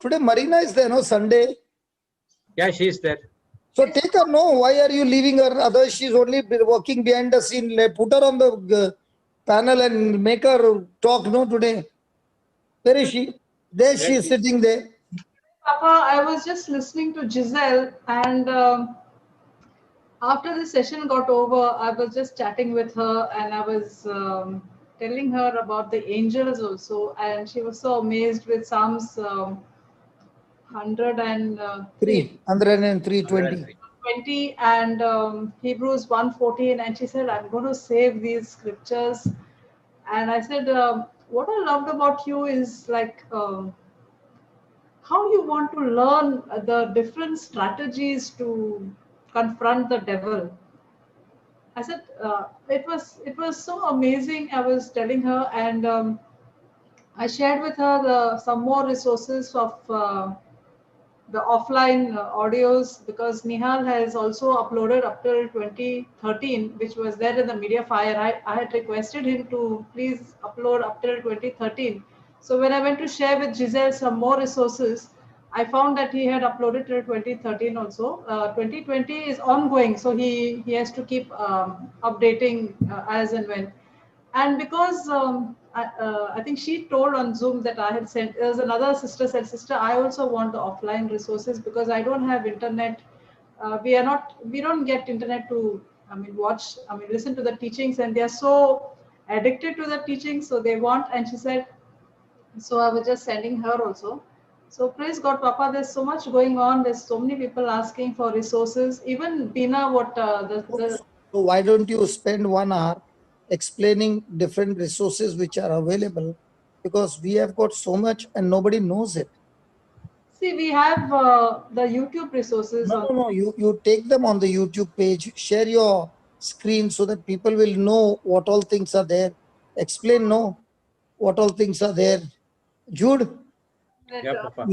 Today Marina is there, no, Sunday. Yeah, she is there. So take her, no, why are you leaving her? Otherwise she's only working behind the scene. Put her on the panel and make her talk, no, today. Where is she? There she is sitting there. Papa, I was just listening to Giselle, and after the session got over, I was just chatting with her, and I was telling her about the angels also, and she was so amazed with Psalms 103. 103:20. 20 and Hebrews 1:14, and she said, I'm going to save these scriptures. And I said, what I loved about you is like how you want to learn the different strategies to confront the devil. I said, it was so amazing. I was telling her, and I shared with her some more resources of the offline audios, because Nihal has also uploaded up till 2013, which was there in the Media Fire. I had requested him to please upload up till 2013. So when I went to share with Giselle some more resources, I found that he had uploaded till 2013 also. 2020 is ongoing, so he has to keep updating as and when. And because I think she told on Zoom that I had sent, there's another sister said, sister, I also want the offline resources because I don't have internet. We don't get internet to, listen to the teachings, and they're so addicted to the teachings. So they want, and she said, so I was just sending her also. So praise God, Papa, there's so much going on. There's so many people asking for resources. Even Bina, So why don't you spend 1 hour explaining different resources which are available, because we have got so much and nobody knows it. See, we have the YouTube resources. No. You take them on the YouTube page, share your screen so that people will know what all things are there. Explain, no, what all things are there. Jude, Yeah, Papa.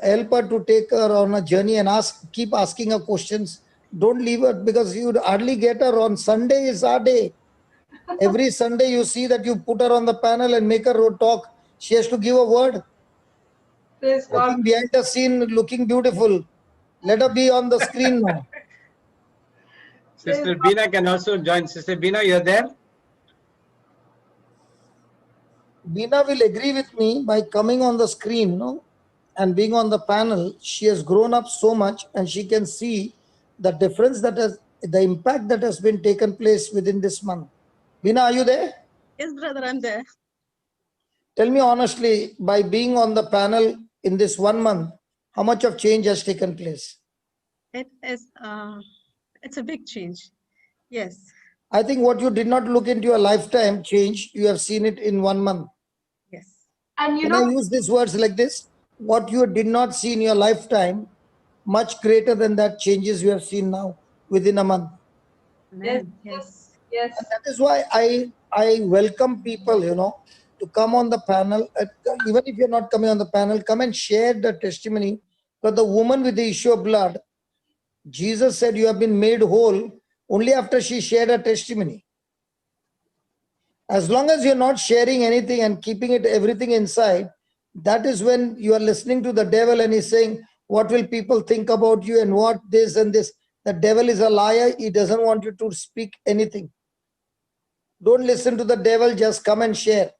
help her to take her on a journey and keep asking her questions. Don't leave her, because you hardly get her. On Sunday is our day. Every Sunday you see that you put her on the panel and make her talk. She has to give a word. Working behind the scene, looking beautiful. Let her be on the screen now. Sister Bina can also join. Sister Bina, you're there? Bina will agree with me by coming on the screen, no, and being on the panel. She has grown up so much, and she can see the difference that has, the impact that has been taken place within this month. Bina, are you there? Yes, brother, I'm there. Tell me honestly, by being on the panel in this 1 month, how much of change has taken place? It is, it's a big change. Yes. I think what you did not look into your lifetime change, you have seen it in 1 month. Yes. And Can I use these words like this? What you did not see in your lifetime, much greater than that changes you have seen now within a month. Amen. Yes. And that is why I welcome people, to come on the panel. Even if you're not coming on the panel, come and share the testimony. Because the woman with the issue of blood, Jesus said you have been made whole only after she shared her testimony. As long as you're not sharing anything and keeping it everything inside, that is when you are listening to the devil and he's saying, what will people think about you and what this and this. The devil is a liar. He doesn't want you to speak anything. Don't listen to the devil, just come and share.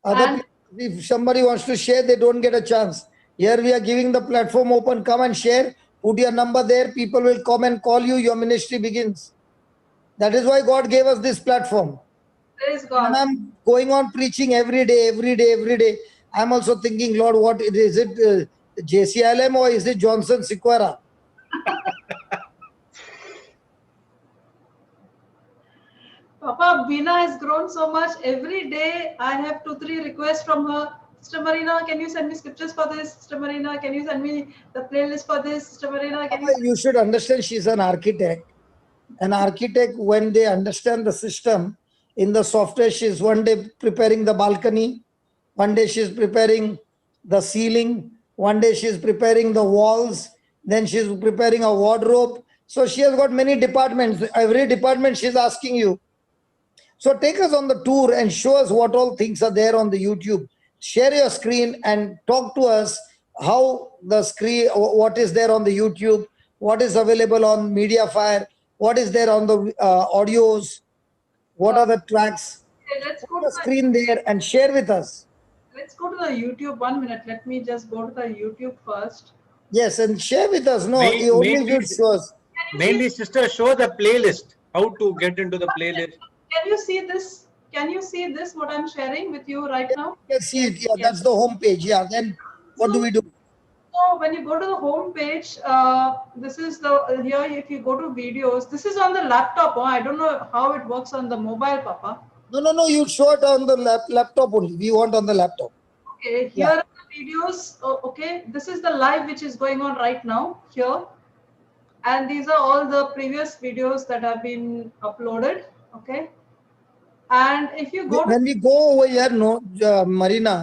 People, if somebody wants to share, they don't get a chance. Here we are giving the platform open, come and share, put your number there, people will come and call you, your ministry begins. That is why God gave us this platform. Praise God. And I'm going on preaching every day. I'm also thinking, Lord, what is it, JCLM or is it Johnson Sequeira? Papa, Bina has grown so much. Every day I have 2-3 requests from her. Sister Marina, can you send me scriptures for this? Sister Marina, can you send me the playlist for this? Sister Marina, can you should understand she's an architect. An architect, when they understand the system, in the software, she's one day preparing the balcony, one day she's preparing the ceiling, one day she's preparing the walls, then she's preparing a wardrobe. So she has got many departments. Every department she's asking you. So take us on the tour and show us what all things are there on the YouTube. share your screen and talk to us how the screen, what is there on the YouTube, what is available on Mediafire, what is there on the audios, what are the tracks. Okay, let's Put go the to the screen there and share with us. let's go to the YouTube. 1 minute. Let me just go to the YouTube first. Yes, and share with us. No, you only Mainly, should show us. Can you mainly, see? sister, show the playlist. How to get into the playlist. Can you see this? Can you see this? What I'm sharing with you right now? Yes, see it. Yeah, Yes. that's the home page. Yeah, then what do we do? So when you go to the home page, this is the here. If you go to videos, this is on the laptop. Oh, I don't know how it works on the mobile, Papa. No, no, no, you show it on the laptop only. We want on the laptop. Okay, here Yeah. are the videos. Oh, okay, this is the live which is going on right now here, and these are all the previous videos that have been uploaded. Okay, and if you go to When we go over here, no, Marina,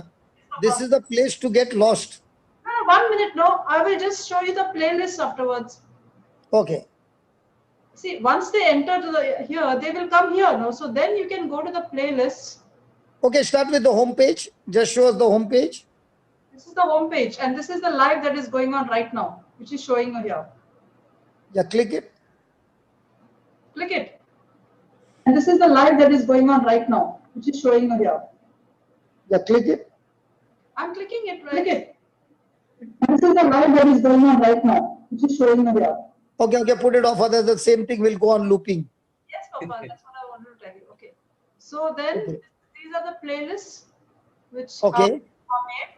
this is the place to get lost. 1 minute, no, I will just show you the playlist afterwards. Okay. See, once they enter to the here, they will come here, no. So then you can go to the playlists. Okay, start with the home page. Just show us the home page. This is the home page, and this is the live that is going on right now, which is showing here. Yeah, click it. Click it. And this is the live that is going on right now, which is showing here. Yeah, click it. I'm clicking it, right? Click it. And this is the live that is going on right now, which is showing here. Okay, okay, put it off. Otherwise, the same thing will go on looping. Yes, Papa, that's what I wanted to tell you. Okay. So then Okay. these are the playlists which Okay. are made.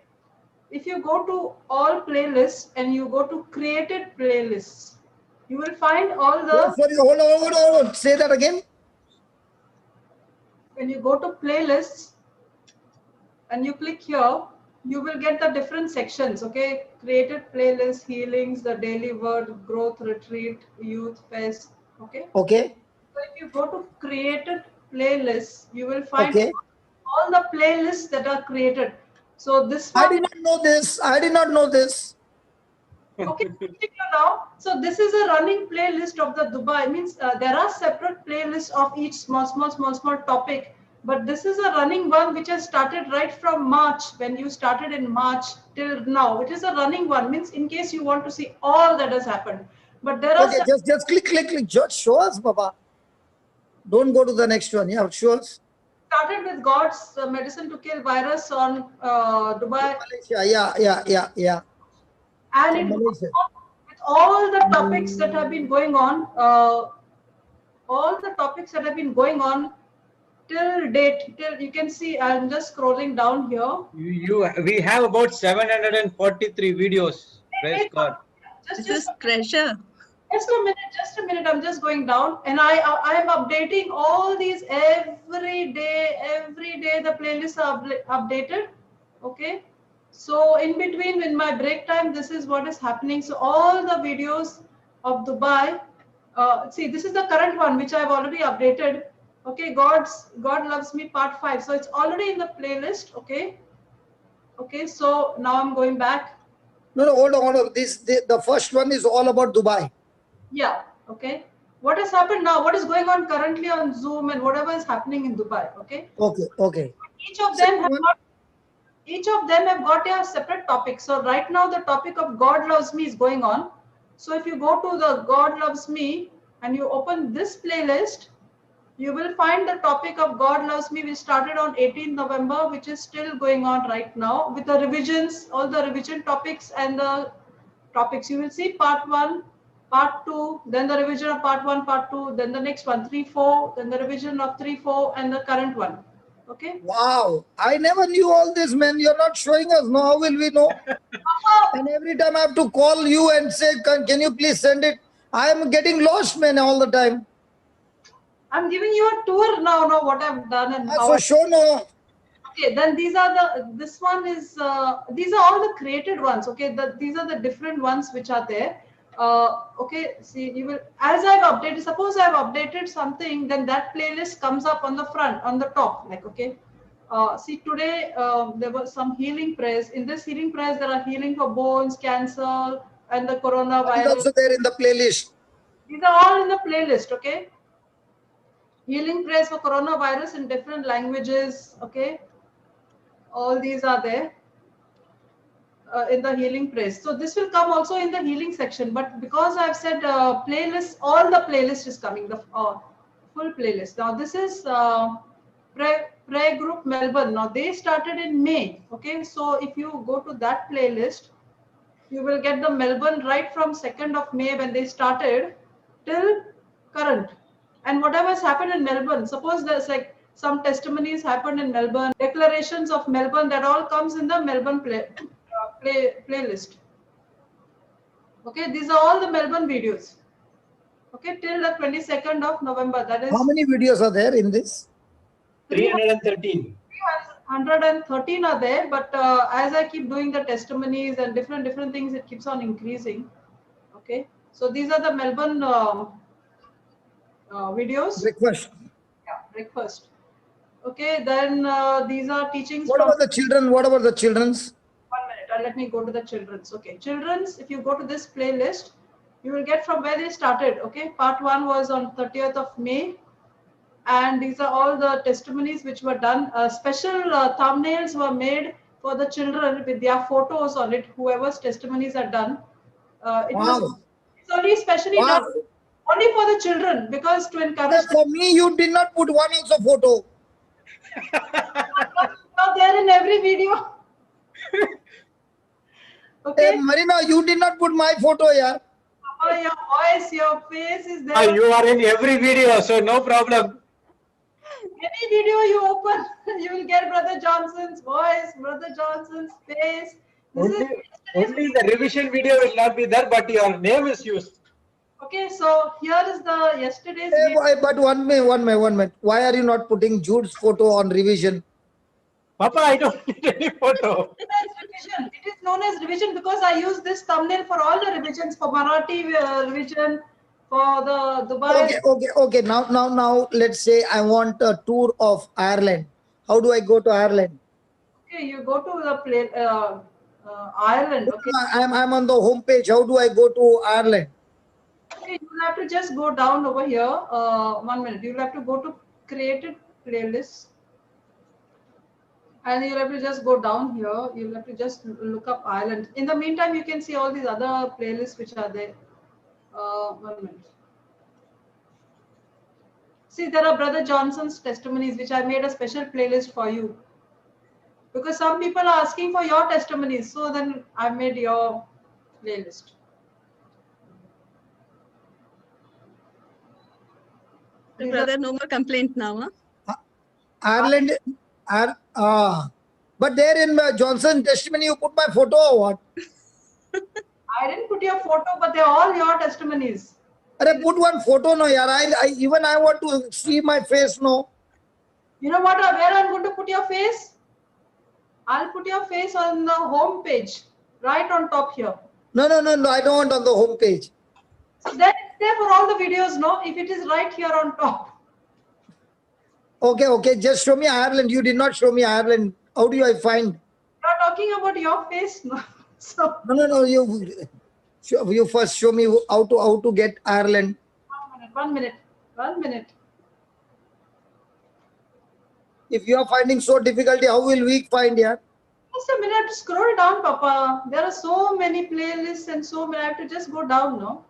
If you go to all playlists and you go to created playlists, you will find all Oh, the, sorry, hold on, hold on, hold on. Say that again. when you go to playlists and you click here, you will get the different sections. Okay, created playlists, healings, the daily word, growth retreat, youth fest. Okay, Okay. so if you go to created playlists, you will find Okay. all the playlists that are created. So this I one, did not know this. I did not know this. okay, particular now. So this is a running playlist of the Dubai. Means there are separate playlists of each small topic. But this is a running one which has started right from March, when you started in March till now. It is a running one. Means in case you want to see all that has happened. But there are Okay, just click. Just show us, Baba. Don't go to the next one. Yeah, show us. started with God's medicine to kill virus on Dubai, Malaysia. Yeah. and From it goes Malaysia. on with all the topics that have been going on. All the topics that have been going on till date. Till you can see, I'm just scrolling down here. We have about 743 videos. Praise Wait, God. Just, This is treasure. just a minute. I'm just going down, and I am updating all these every day. Every day the playlists are updated. Okay. So in between, in my break time, this is what is happening. So all the videos of Dubai. See, this is the current one which I've already updated. Okay, God Loves Me Part 5. So it's already in the playlist. Okay. Okay. So now I'm going back. No, hold on. The first one is all about Dubai. Yeah. Okay. What has happened now? What is going on currently on Zoom and whatever is happening in Dubai? Okay. Okay. Each of them have Second one. got a separate topic. So right now the topic of God Loves Me is going on. So if you go to the God Loves Me and you open this playlist, you will find the topic of God Loves Me, which started on 18th November, which is still going on right now with the revisions, all the revision topics and the topics. You will see part 1, part 2, then the revision of part 1, part 2, then the next one, 3, 4, then the revision of 3, 4, and the current one. Okay. Wow. I never knew all this, man. You're not showing us. No, how will we know? And every time I have to call you and say, can you please send it? I am getting lost, man, all the time. I'm giving you a tour now, what I've done and how. So show no. Okay, then these are these are all the created ones. Okay, these are the different ones which are there. Okay, see, you will, as I've updated, suppose I've updated something, then that playlist comes up on the front, on the top, like, okay. See, today there was some healing prayers. In this healing prayers, there are healing for bones, cancer, and the It's coronavirus. also there in the playlist. These are all in the playlist, okay. Healing prayers for coronavirus in different languages, okay. All these are there in the healing praise. So this will come also in the healing section. But because I've said playlist, all the playlist is coming, the full playlist. Now this is prayer group Melbourne. Now they started in May. Okay, so if you go to that playlist, you will get the Melbourne right from 2nd of May when they started till current. And whatever's happened in Melbourne, suppose there's like some testimonies happened in Melbourne, declarations of Melbourne, that all comes in the Melbourne playlist. Okay, these are all the Melbourne videos. Okay, till the 22nd of November. That is How many videos are there in this? 313. 113 are there, but as I keep doing the testimonies and different things, it keeps on increasing. Okay, so these are the Melbourne videos. Request. Yeah, breakfast. Okay, then these are teachings What from. about the children? What about the children's? 1 minute, let me go to the children's. Okay, children's, if you go to this playlist, you will get from where they started. Okay, part 1 was on 30th of May. And these are all the testimonies which were done. Special thumbnails were made for the children with their photos on it, whoever's testimonies are done. Wow. It's only specially Wow. done only for the children, because to encourage them. For me, you did not put one also photo. Now they're in every video. Okay. Hey, Marina, you did not put my photo, yeah. Oh, your voice, your face is Ah, there. you are in every video, so no problem. Any video you open, you will get Brother Johnson's voice, Brother Johnson's face. Only the revision video will not be there, but your name is used. Okay, so here is the yesterday's Hey, video. but one minute. Why are you not putting Jude's photo on revision? Papa, I don't need any photo. Revision. It is known as revision because I use this thumbnail for all the revisions, for Marathi revision, for the Dubai. Okay. Now, let's say I want a tour of Ireland. How do I go to Ireland? Okay, you go to the Ireland. Okay, I'm on the home page. How do I go to Ireland? okay, you'll have to just go down over here. 1 minute. You'll have to go to created playlists. And you'll have to just go down here. You'll have to just look up Ireland. In the meantime, you can see all these other playlists which are there. 1 minute. See, there are Brother Johnson's testimonies, which I made a special playlist for you. Because some people are asking for your testimonies. So then I made your playlist. These Brother, no more complaint now, huh? Ireland. But there in Johnson testimony, you put my photo or what? I didn't put your photo, but they're all your testimonies. Arey, put one photo, no, yaar. I want to see my face, no. You know what? Where I'm going to put your face? I'll put your face on the home page, right on top here. No. I don't want on the home page. So then it's there for all the videos, no? If it is right here on top. Okay. Just show me Ireland. You did not show me Ireland. How do I find? You're talking about your face, no? So No. You first show me how to get Ireland. 1 minute. If you are finding so difficulty, how will we find here? Just a minute. Scroll down, Papa. There are so many playlists and so many. I have to just go down, no?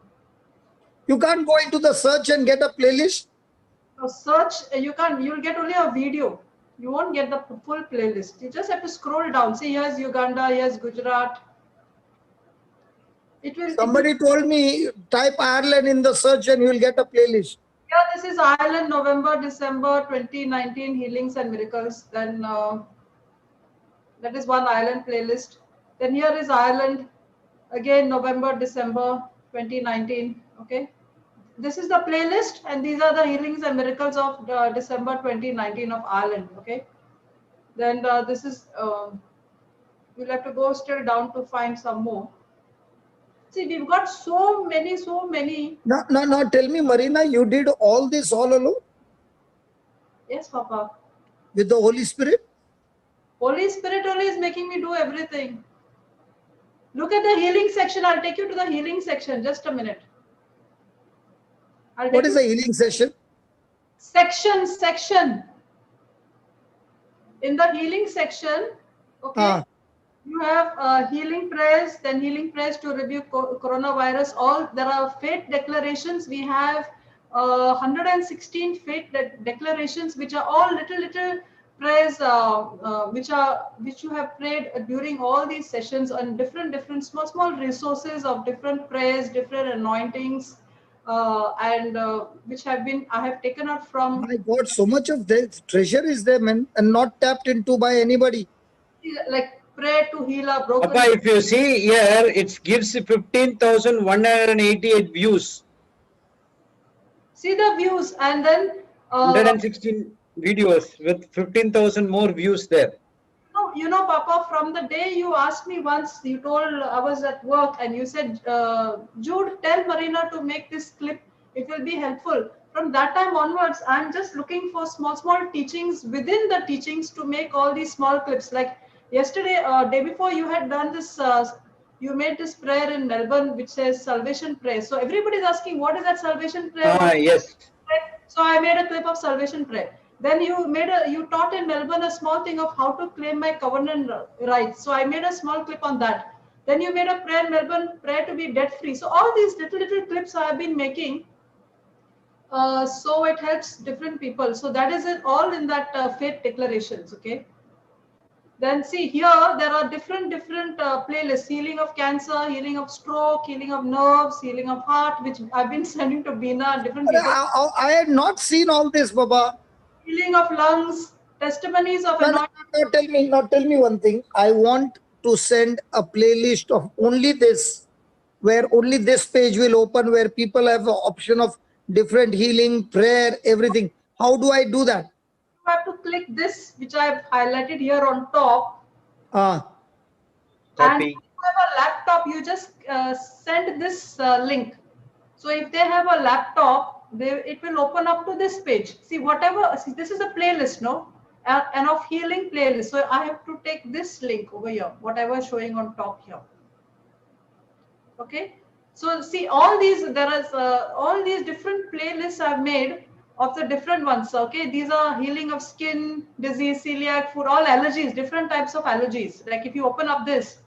You can't go into the search and get a playlist. So search. You can't. You'll get only a video. You won't get the full playlist. You just have to scroll down. See, here's Uganda. Here's Gujarat. Somebody told me type Ireland in the search and you will get a playlist. Yeah, this is Ireland, November, December 2019 healings and miracles. Then that is one Ireland playlist. Then here is Ireland, again November, December 2019. Okay, this is the playlist, and these are the healings and miracles of December 2019 of Ireland. Okay, then this is you'll have to go still down to find some more. See, we've got so many. Now tell me, Marina, you did all this all alone Yes, Papa. with the Holy Spirit? Holy Spirit only is making me do everything. Look at the healing section. I'll take you to the healing section. Just a minute. What is the healing session? Section. In the healing section, Okay. Ah. You have healing prayers, then healing prayers to rebuke coronavirus. All there are faith declarations. We have 116 faith declarations, which are all little prayers, which you have prayed during all these sessions on different small resources of different prayers, different anointings, and which I have taken out from. My God, so much of the treasure is there, man, and not tapped into by anybody. Like prayer to heal a broken. Papa, if you see here, it gives 15,188 views. See the views, and then 116 videos with 15,000 more views there. Papa, from the day you asked me once, you told I was at work and you said, Jude, tell Marina to make this clip. It will be helpful. From that time onwards, I'm just looking for small teachings within the teachings to make all these small clips. Like yesterday, day before, you had done this. You made this prayer in Melbourne, which says salvation prayer. So everybody is asking, what is that salvation prayer? Yes. So I made a clip of salvation prayer. Then you taught in Melbourne a small thing of how to claim my covenant rights. So I made a small clip on that. Then you made a prayer in Melbourne, prayer to be debt free. So all these little clips I have been making. So it helps different people. So that is it all in that faith declarations. Okay. Then see here there are different playlists: healing of cancer, healing of stroke, healing of nerves, healing of heart, which I've been sending to Bina, different people. I had not seen all this, Baba. Healing of lungs, testimonies of No, anointing. tell me one thing. I want to send a playlist of only this, where only this page will open, where people have the option of different healing, prayer, everything. How do I do that? You have to click this, which I've highlighted here on top. Ah. And if Copy. you have a laptop, you just send this link. So if they have a laptop, it will open up to this page. See, this is a playlist, no? And of healing playlist. So I have to take this link over here, whatever showing on top here. Okay. So see, all these different playlists I've made of the different ones. Okay, these are healing of skin disease, celiac, food, all allergies, different types of allergies. Like if you open up this,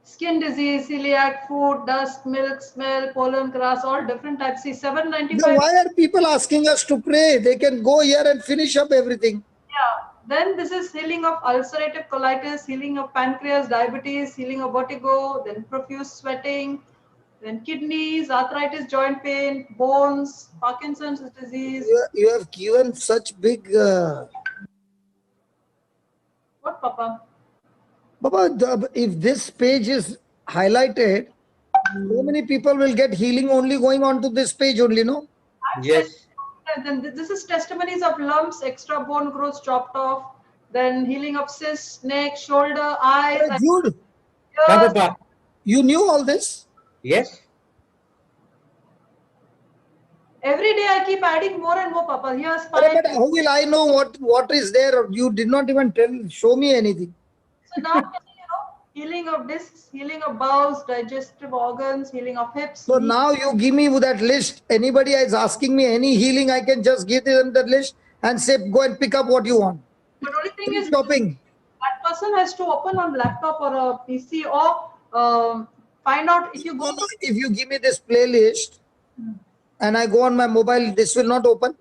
skin disease, celiac, food, dust, milk, smell, pollen, grass, all different types. See, 795. Now, why are people asking us to pray? They can go here and finish up everything. Yeah. Then this is healing of ulcerative colitis, healing of pancreas, diabetes, healing of vertigo, then profuse sweating, then kidneys, arthritis, joint pain, bones, Parkinson's disease. You have given such big. What, Papa? Baba, if this page is highlighted, so many people will get healing only going on to this page only, no? Yes. Then this is testimonies of lumps, extra bone growth chopped off, then healing of cysts, neck, shoulder, eyes, Hey, Jude, Yeah, ears. Papa. you knew all this? Yes. Every day I keep adding more and more, Papa. Here's But 5. how will I know what is there? You did not even show me anything. So now, healing of discs, healing of bowels, digestive organs, healing of hips. So knees. now you give me that list. Anybody is asking me any healing, I can just give them the list and say, go and pick up what you want. But only thing is, Shopping. that person has to open on laptop or a PC or find out if you go. If you give me this playlist and I go on my mobile, this will not open.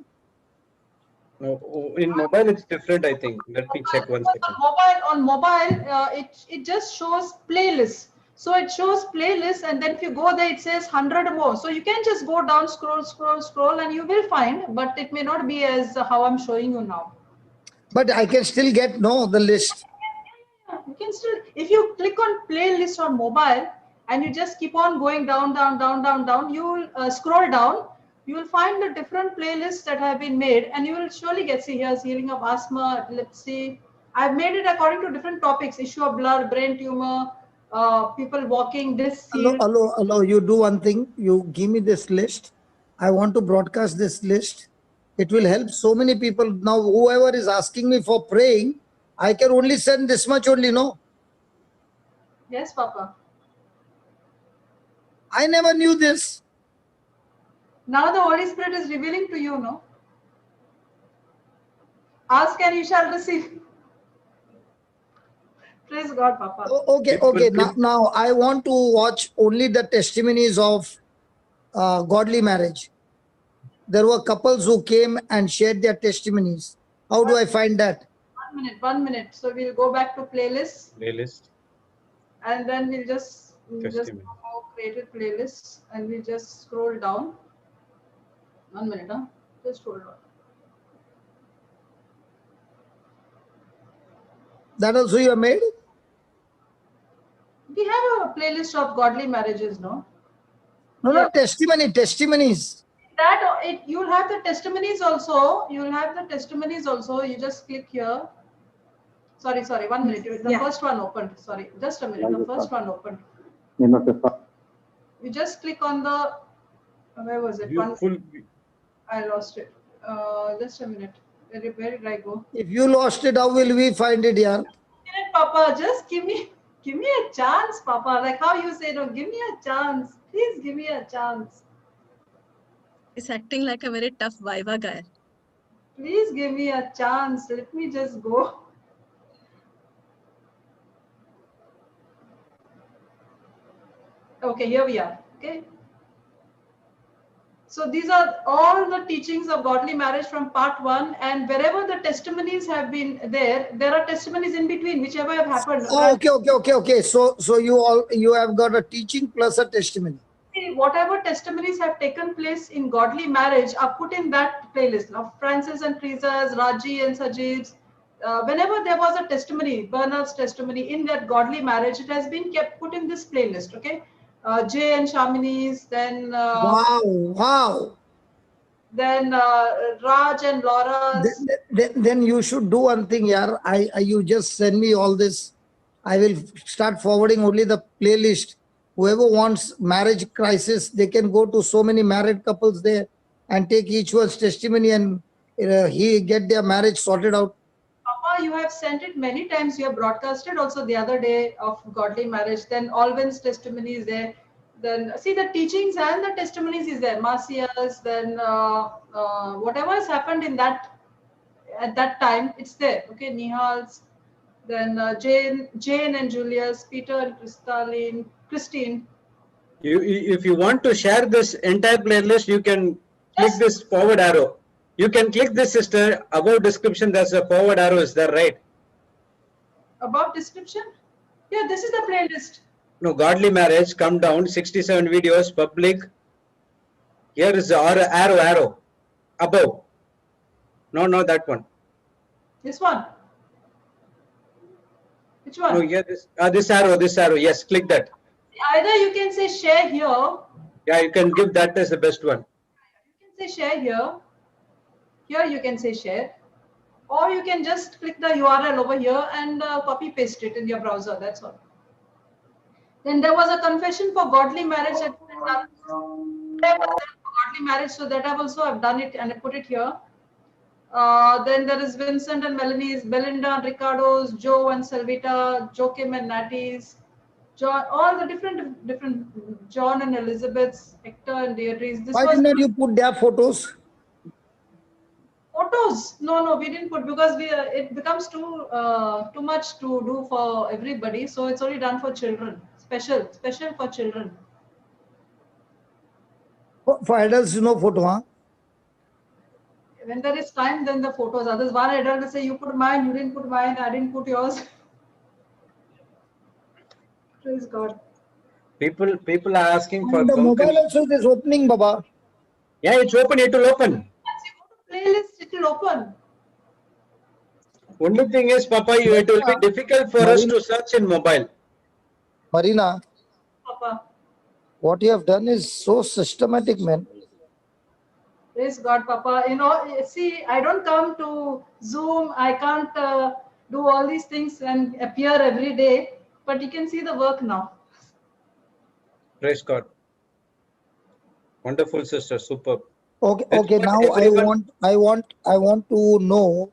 No, in mobile it's different, I think. Let me check one second. On mobile, it just shows playlists. So it shows playlists, and then if you go there, it says 100 more. So you can just go down, scroll, and you will find. But it may not be as how I'm showing you now. But I can still get the list. You can still, if you click on playlist on mobile and you just keep on going down, you will scroll down. You will find the different playlists that have been made, and you will surely get, see, here's healing of asthma, epilepsy. I've made it according to different topics: issue of blood, brain tumor, people walking, this. Hello, you do one thing. You give me this list. I want to broadcast this list. It will help so many people. Now, whoever is asking me for praying, I can only send this much only, no? Yes, Papa. I never knew this. Now the Holy Spirit is revealing to you, no? Ask and you shall receive. Praise God, Papa. Okay, People- okay. Now I want to watch only the testimonies of godly marriage. There were couples who came and shared their testimonies. How do I find that? 1 minute. So we'll go back to playlist Playlist. and then we'll just Testimony. created playlists and we just scroll down. 1 minute, huh? Just scroll down. That also you have made? We have a playlist of godly marriages, no? No, Yeah. no, testimonies. That you'll have the testimonies also. You'll have the testimonies also. You just click here. Sorry, 1 minute. The Yeah. first one opened. Sorry, just a minute. The first one opened. You just click on the, where was it? One, Full. I lost it. Just a minute. Where did I go? If you lost it, how will we find it here? Minute, Papa, just give me a chance, Papa. Like how you say, no, give me a chance. Please give me a chance. He's acting like a very tough Viva guy. Please give me a chance. Let me just go. Okay, here we are. Okay. So these are all the teachings of godly marriage from part 1, and wherever the testimonies have been there are testimonies in between, whichever have happened. Oh, okay. So you have got a teaching plus a testimony. See, whatever testimonies have taken place in godly marriage are put in that playlist of Francis and Teresa's, Raji and Sajid's. Whenever there was a testimony, Bernard's testimony in that godly marriage, it has been kept put in this playlist. Okay, Jay and Shamini's, then Wow. Raj and Laura's. Then you should do one thing, yaar. You just send me all this. I will start forwarding only the playlist. Whoever wants marriage crisis, they can go to so many married couples there and take each one's testimony and he get their marriage sorted out. Papa, you have sent it many times. You have broadcasted also the other day of godly marriage. Then Alvin's testimony is there. Then see the teachings and the testimonies is there. Marcia's, then whatever has happened in that at that time, it's there. Okay, Nihal's, then Jane and Julius, Peter and Christine. If you want to share this entire playlist, you can click this forward arrow. You can click this, sister. Above description, there's a forward arrow. Is that right? Above description? Yeah, this is the playlist. No, godly marriage. Come down. 67 videos. Public. Here is the arrow. Above. No, that one. This one. Which one? No, here this arrow. Yes, click that. Either you can say share here. Yeah, you can give that as the best one. You can say share here. Here you can say share. Or you can just click the URL over here and copy paste it in your browser. That's all. Then there was a confession for godly marriage that godly marriage, so that I've done it and I put it here. Then there is Vincent and Melanie's, Belinda and Ricardo's, Joe and Selvita, Joachim and Natty's, John, all the different John and Elizabeth's, Hector and Deirdre's. This Why was didn't you put their photos? photos. No, we didn't put because it becomes too much to do for everybody. So it's only done for children. Special for children. For adults, no photo, huh? When there is time, then the photos. Others, one adult will say, you put mine, you didn't put mine, I didn't put yours. Praise God. People are asking for And the mobile Konkani. also is opening, Baba. Yeah, it's open. It will open. Once you go to playlist, it will open. Only thing is, Papa, it will be difficult for us to search in mobile. Marina, Papa. what you have done is so systematic, man. Praise God, Papa. You know, see, I don't come to Zoom. I can't do all these things and appear every day. But you can see the work now. Praise God. Wonderful, sister. Superb. Okay, Let's okay. put Now everyone- I want to know.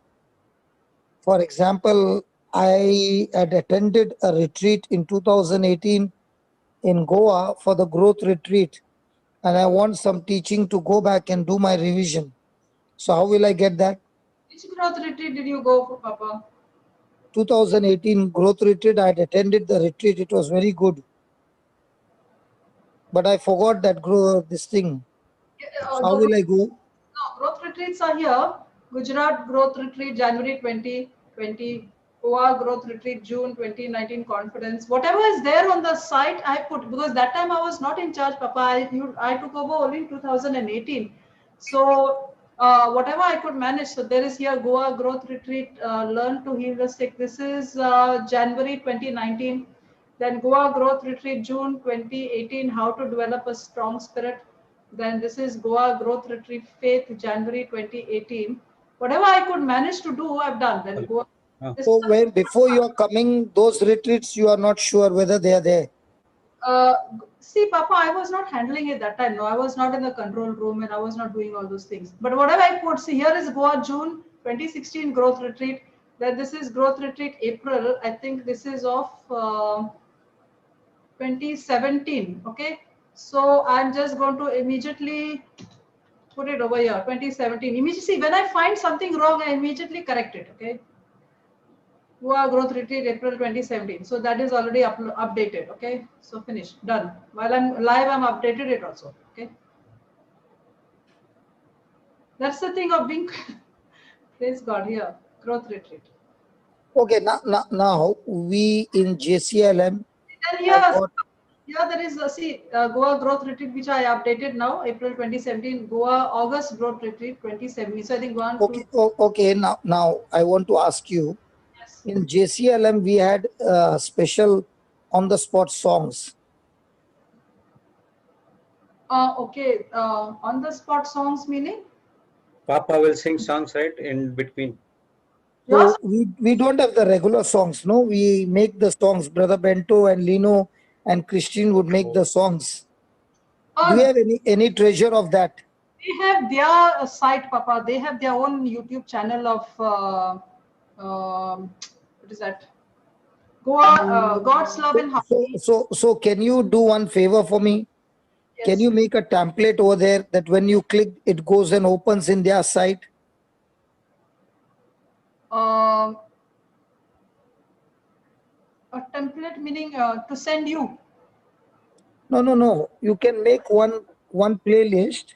For example, I had attended a retreat in 2018 in Goa for the growth retreat, and I want some teaching to go back and do my revision. So how will I get that? Which growth retreat did you go for, Papa? 2018 growth retreat. I had attended the retreat. It was very good. But I forgot that this thing. So how will I go? No, growth retreats are here. Gujarat growth retreat, January 2020. Goa growth retreat, June 2019 conference. Whatever is there on the site, I put, because that time I was not in charge, Papa. I took over only in 2018. So whatever I could manage. So there is here Goa growth retreat, learn to heal the sick. This is January 2019. Then Goa growth retreat, June 2018, how to develop a strong spirit. Then this is Goa growth retreat, faith, January 2018. Whatever I could manage to do, I've done. Then Goa. Oh. This- So when before you are coming, those retreats, you are not sure whether they are there. Uh, see, Papa, I was not handling it that time. No, I was not in the control room and I was not doing all those things. But whatever I put, see, here is Goa June 2016 growth retreat. Then this is growth retreat April. I think this is of 2017. Okay. So I'm just going to immediately put it over here, 2017. Immediately, see, when I find something wrong, I immediately correct it. Okay. Goa growth retreat April 2017. So that is already updated. Okay. So finished, done. While I'm live, I'm updated it also. Okay. That's the thing of being, praise God, here, growth retreat. Okay, now we in JCLM. And here, there is, Goa growth retreat, which I updated now, April 2017, Goa August growth retreat 2017. So I think one, Okay, two, okay. Now I want to ask you. yes. In JCLM, we had special on-the-spot songs. Okay, on the spot songs meaning? Papa will sing songs right in between. Yes. So we don't have the regular songs, no? We make the songs. Brother Bento and Lino and Christine would make the songs. Do you have any treasure of that? They have their site, Papa. They have their own YouTube channel of what is that? Goa, God's Love and Harmony. So can you do one favor for me? Yes. Can you make a template over there that when you click, it goes and opens in their site? A template meaning to send you. No. You can make one playlist.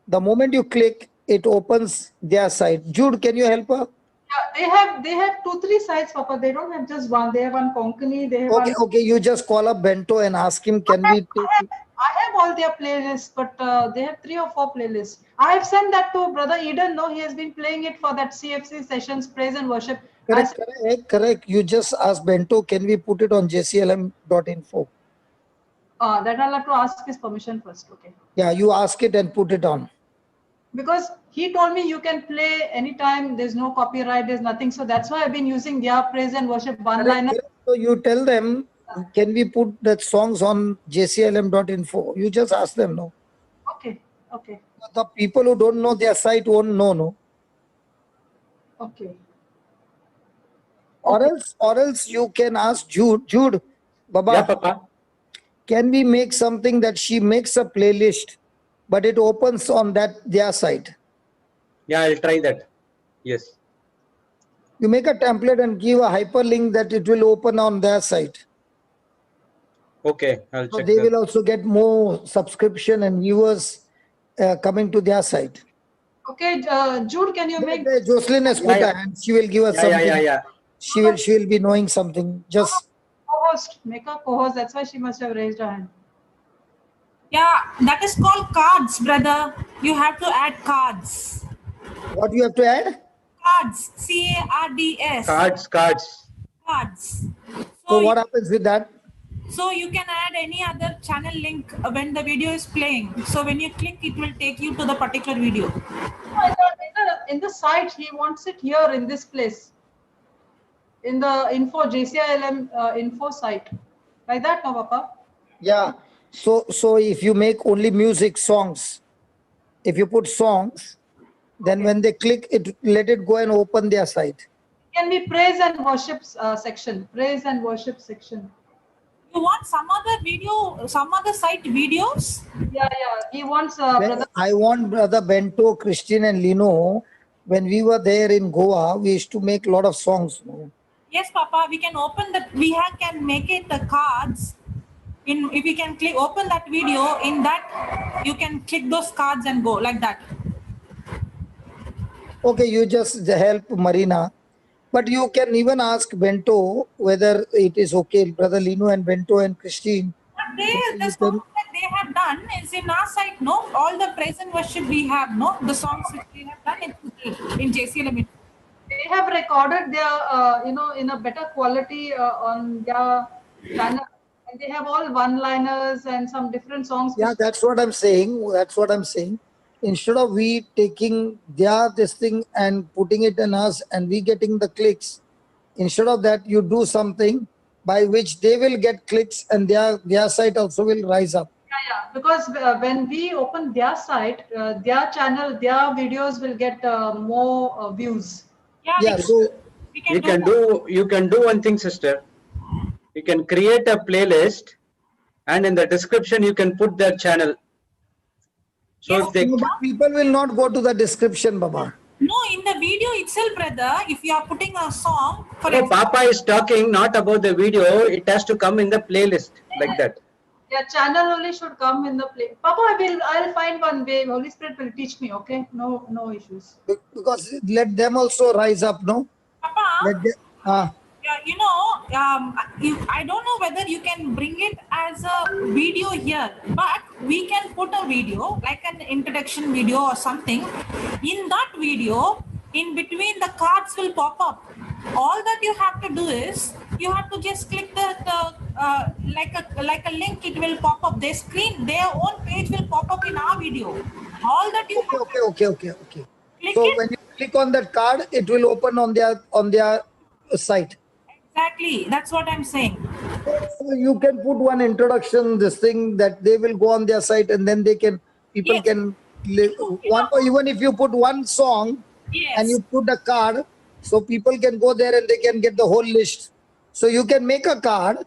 The moment you click, it opens their site. Jude, can you help her? Yeah, they have 2-3 sites, Papa. They don't have just one. They have one Konkani. They have one. Okay. You just call up Bento and ask him, can we take? I have all their playlists, but they have 3 or 4 playlists. I have sent that to Brother Eden. No, he has been playing it for that CFC sessions, praise and worship. Correct. You just ask Bento, can we put it on jclm.info? That I'll have to ask his permission first. Okay. Yeah, you ask it and put it on. Because he told me you can play anytime, there's no copyright, there's nothing. So that's why I've been using their praise and worship one-liner. So you tell them, can we put that songs on jclm.info? You just ask them, no? Okay. The people who don't know their site won't know, no? Okay. Or else you can ask Jude, Baba, Yeah, Papa. can we make something that she makes a playlist, but it opens on their site? Yeah, I'll try that. Yes. You make a template and give a hyperlink that it will open on their site. Okay, I'll So check they that. will also get more subscription and viewers coming to their site. Okay, Jude, can you make Jocelyn has put a hand. She will give us something. Yeah. She will be knowing something. Just co-host? Make a co-host. That's why she must have raised her hand. Yeah, that is called cards, brother. You have to add cards. what you have to add? Cards. CARDS. Cards. Cards. So what happens with that? So you can add any other channel link when the video is playing. So when you click, it will take you to the particular video. In the site, he wants it here in this place. In the info, JCILM info site. Like that, no, Papa? Yeah. So if you make only music songs, if you put songs, then when they click it, let it go and open their site. Can be praise and worship section. Praise and worship section. You want some other video, some other site videos? Yeah. He wants Well, I want Brother Bento, Christine and Lino. When we were there in Goa, we used to make a lot of songs. Yes, Papa, we can open that. Can make it the cards. If we can click open that video, in that you can click those cards and go like that. Okay, you just help Marina. But you can even ask Bento whether it is okay, Brother Lino and Bento and Christine. But You the can, songs that they have done is in our site, no? All the praise and worship we have, no? The songs which we have done in JCLM. They have recorded their, in a better quality on their channel. And they have all one-liners and some different songs. yeah, which- that's what I'm saying. That's what I'm saying. Instead of we taking this thing and putting it in us and we getting the clicks, instead of that, you do something by which they will get clicks and their site also will rise up. Yeah. Because when we open their site, their channel, their videos will get more views. Yeah, so we You can can do one thing, sister. You can create a playlist, and in the description you can put their channel. So Yes. if they no, but people will not go to the description, Baba. No, in the video itself, brother, if you are putting a song, for no, example, Papa is talking not about the video, it has to come in the playlist like that. Their channel only should come in the play. Papa, I'll find one way. Holy Spirit will teach me. Okay, no issues. Because let them also rise up, no? Papa, Let them, I don't know whether you can bring it as a video here, but we can put a video, like an introduction video or something. In that video, in between the cards will pop up. All that you have to do is you have to just click like a link. It will pop up. Their own page will pop up in our video. All that you have to okay. click So it. when you click on that card, it will open on their site. Exactly. That's what I'm saying. So you can put one introduction, this thing that they will go on their site and then people Yes. can one, or even if you put one song Yes. and you put a card, so people can go there and they can get the whole list. So you can make a card,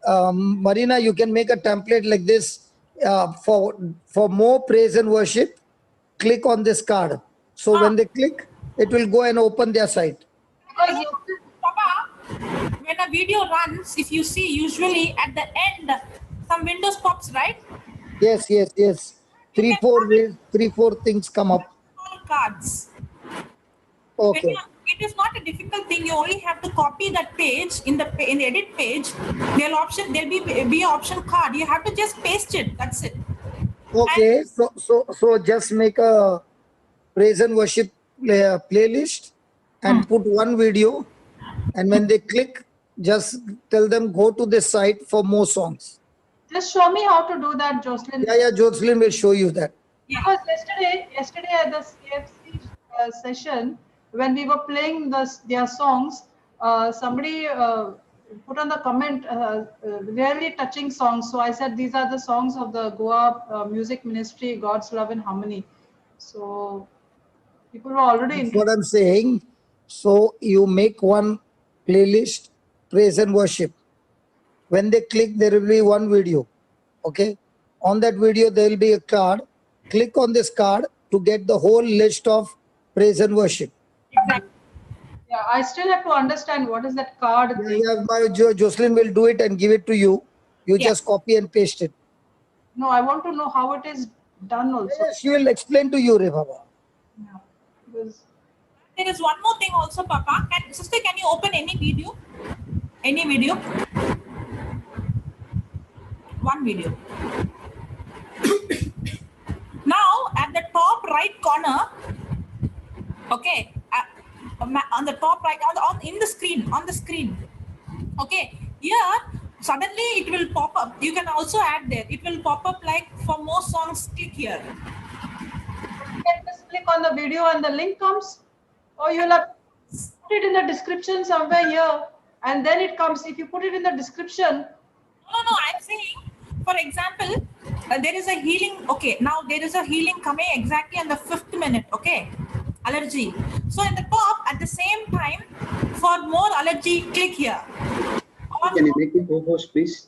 Marina. You can make a template like this for more praise and worship. Click on this card. So when they click, it will go and open their site. Because you, Papa, when a video runs, if you see, usually at the end, some windows pops, right? Yes. Three, four things come up. All cards. Okay. It is not a difficult thing. You only have to copy that page in the edit page. There'll be an option card. You have to just paste it. That's it. Okay. So just make a praise and worship playlist and put one video. And when they click, just tell them go to this site for more songs. just show me how to do that, Jocelyn. Yeah, Jocelyn will show you that. Because yesterday at the CFC session, when we were playing their songs, somebody put on the comment really touching songs. So I said these are the songs of the Goa Music Ministry, God's Love and Harmony. So people were already That's what I'm saying. So you make one playlist, praise and worship. When they click, there will be one video. Okay. On that video, there will be a card. Click on this card to get the whole list of praise and worship. Exactly. Yeah, I still have to understand what is that card thing. Jocelyn will do it and give it to you. You Yeah. just copy and paste it. No, I want to know how it is done also. Yes, she will explain to you, Rebaba. Yeah, because There is one more thing also, Papa. Sister, can you open any video? Any video? One video. Now, at the top right corner, okay, on the top right, in the screen, okay, here, suddenly it will pop up. You can also add there. It will pop up like for more songs, click here. you can just click on the video and the link comes, or you'll have to put it in the description somewhere here, and then it comes. If you put it in the description, No, I'm saying, for example, there is a healing. Okay, now there is a healing coming exactly on the 5th minute. Okay, allergy. So in the top, at the same time, for more allergy, click here. Or, Can you make it co-host, please?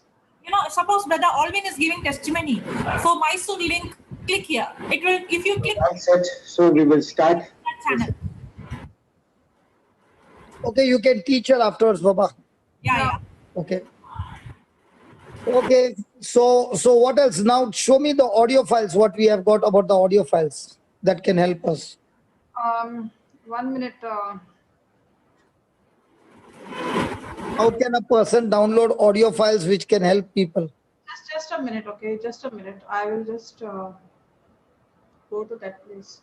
suppose Brother Alvin is giving testimony. For Mysore link, click here. It will, if you click That's it. So we will start. that channel. Okay, you can teach her afterwards, Baba. Yeah. Okay. Okay. So what else? Now show me the audio files. What we have got about the audio files that can help us. 1 minute. How can a person download audio files which can help people? Just a minute, okay? Just a minute. I will just go to that place.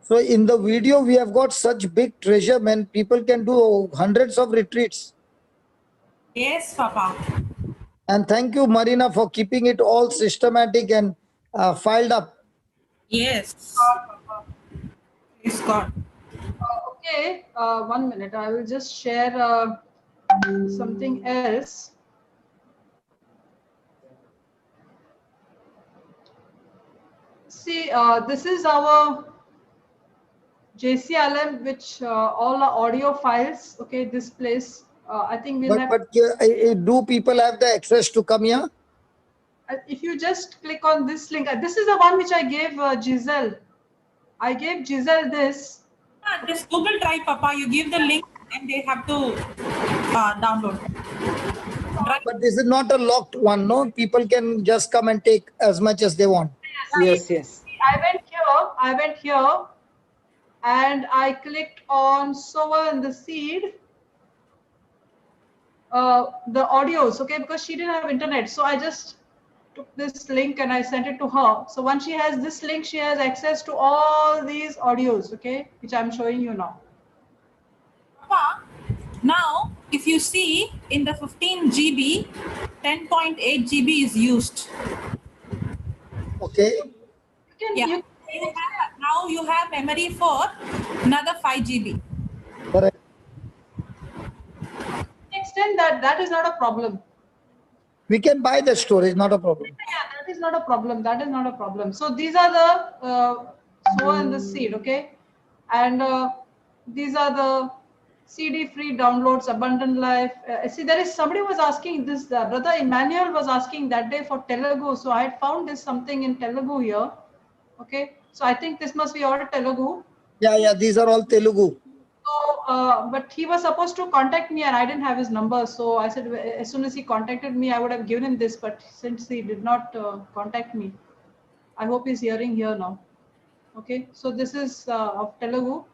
So in the video, we have got such big treasure, man. People can do hundreds of retreats. Yes, Papa. And thank you, Marina, for keeping it all systematic and filed up. Yes. Praise God. Okay, 1 minute. I will just share something else. See, this is our JCLM, which all the audio files. Okay, this place. I think we'll have. Do people have the access to come here? If you just click on this link, this is the one which I gave Giselle. I gave Giselle this. This Google Drive, Papa. You give the link and they have to download. Drive. But this is not a locked one, no? People can just come and take as much as they want. Yes, yes. I went here and I clicked on sower and the seed. The audios, okay, because she didn't have internet. So I just took this link and I sent it to her. So once she has this link, she has access to all these audios, okay, which I'm showing you now. Papa, now if you see in the 15 GB, 10.8 GB is used. Okay. Yeah. Now you have memory for another 5 GB. Correct. Extend that is not a problem. We can buy the storage, not a problem. Yeah, that is not a problem. That is not a problem. So these are the sower and the seed, okay, and these are the CD free downloads, Abundant Life. See, there is somebody was asking this. Brother Emmanuel was asking that day for Telugu. So I had found this something in Telugu here. Okay, so I think this must be all Telugu. Yeah. These are all Telugu. So, but he was supposed to contact me and I didn't have his number. So I said, as soon as he contacted me, I would have given him this. But since he did not contact me, I hope he's hearing here now. Okay, so this is of Telugu.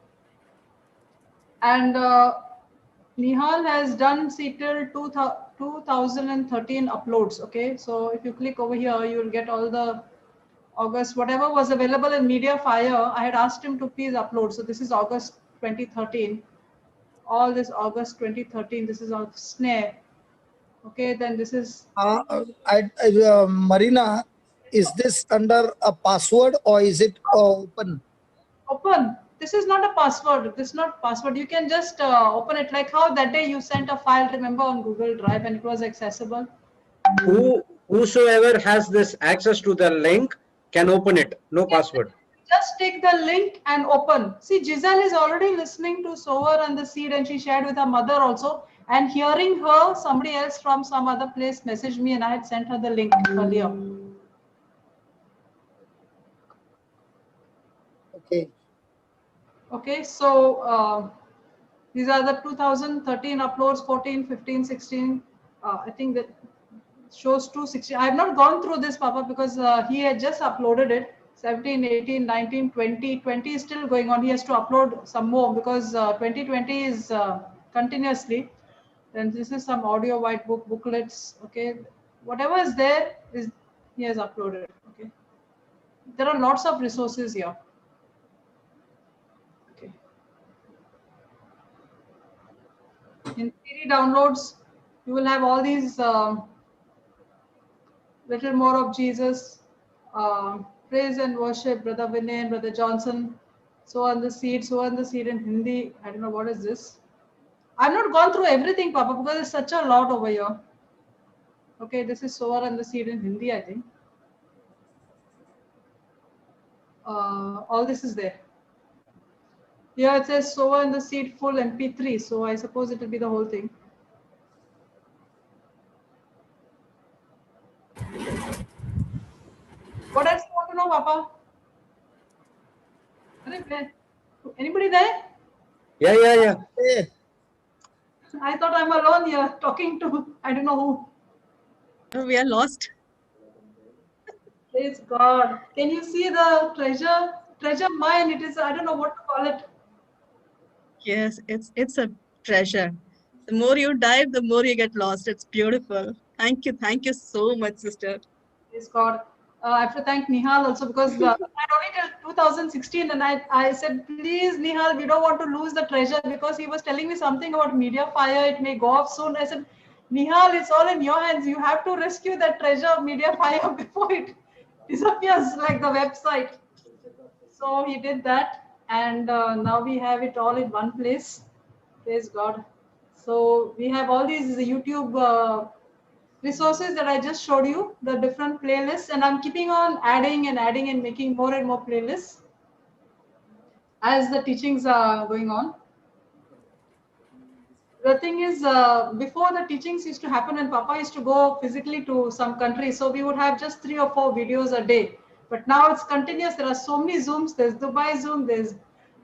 And Nihal has done till 2013 uploads. Okay, so if you click over here, you will get all the August, whatever was available in Mediafire. I had asked him to please upload. So this is August 2013. All this August 2013. This is of Snare. Okay, then this is. Marina, is this under a password or is it open? Open. This is not a password. This is not password. You can just open it, like how that day you sent a file, remember, on Google Drive and it was accessible. Whosoever has this access to the link can open it. No password. Just take the link and open. See, Giselle is already listening to Sower and the Seed and she shared with her mother also. And hearing her, somebody else from some other place messaged me and I had sent her the link earlier. Okay. Okay, so these are the 2013 uploads, 14, 15, 16. I think that shows 260. I have not gone through this, Papa, because he had just uploaded it. 17, 18, 19, 20. 20 is still going on. He has to upload some more because 2020 is continuously. And this is some audio white book booklets. Okay, whatever is there is he has uploaded. Okay, there are lots of resources here. Okay, in CD downloads, you will have all these little more of Jesus. Praise and worship, Brother Vinay and Brother Johnson. Sow on the seed in Hindi. I don't know what is this. I've not gone through everything, Papa, because there's such a lot over here. Okay, this is sower and the seed in Hindi, I think. All this is there. Here it says sower and the seed full MP3. So I suppose it will be the whole thing. What else you want to know, Papa? Anybody there? Yeah. Hey, I thought I'm alone here talking to I don't know who. Oh, we are lost. Praise God. Can you see the treasure mine? It is, I don't know what to call it. Yes, it's a treasure. The more you dive, the more you get lost. It's beautiful. Thank you so much, sister. Praise God. I have to thank Nihal also because I had only till 2016 and I said, please Nihal, we don't want to lose the treasure because he was telling me something about media fire. It may go off soon. I said, Nihal, it's all in your hands. You have to rescue that treasure of media fire before it disappears like the website. So he did that, and now we have it all in one place. Praise God. So we have all these YouTube resources that I just showed you, the different playlists, and I'm keeping on adding and making more and more playlists as the teachings are going on. The thing is, before the teachings used to happen and Papa used to go physically to some countries, so we would have just 3 or 4 videos a day. But now it's continuous. There are so many Zooms. There's Dubai Zoom, there's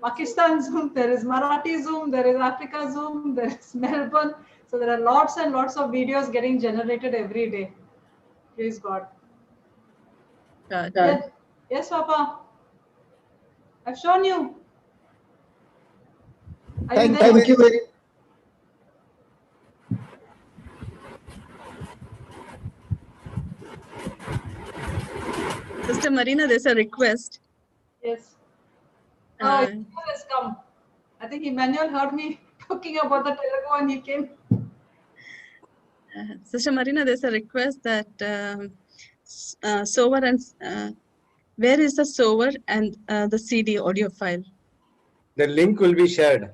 Pakistan Zoom, there is Marathi Zoom, there is Africa Zoom, there is Melbourne. So there are lots and lots of videos getting generated every day. Praise God. God. Yes, yes, Papa. I've shown you. Are you there? thank you very Sister Marina, there's a request. Yes. Oh, Uh, Emmanuel has come. I think Emmanuel heard me talking about the Telugu and he came. Sister Marina, there's a request that Sower and where is the Sower and the CD audio file? The link will be shared.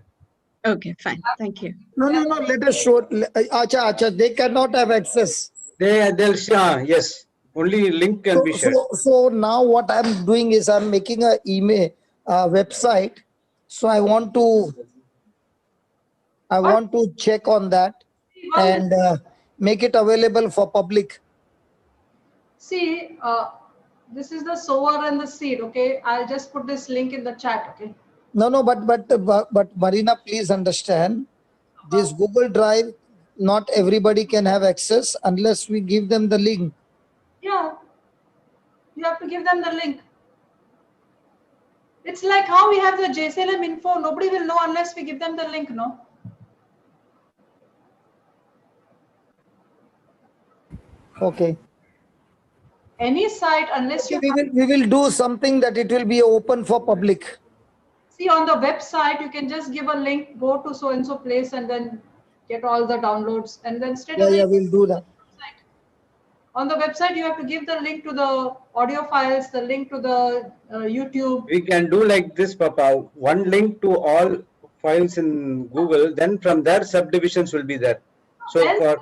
Okay, fine. Thank you. No, let us show. Acha, they cannot have access. They'll share. Yes, only link can be shared. So now what I'm doing is I'm making a email website. So I want to check on that and make it available for public. See, this is the sower and the seed. Okay, I'll just put this link in the chat. Okay. No, but Marina, please understand this Google Drive. Not everybody can have access unless we give them the link. Yeah, you have to give them the link. It's like how we have the JCLM info. Nobody will know unless we give them the link. No. Okay. Any site unless Okay, you we will do something that it will be open for public. see on the website, you can just give a link, go to so and so place, and then get all the downloads, and then straight away. Yeah, we'll do that. On the website, you have to give the link to the audio files, the link to the YouTube. We can do like this, Papa. One link to all files in Google. Then from there, subdivisions will be there. So Then- for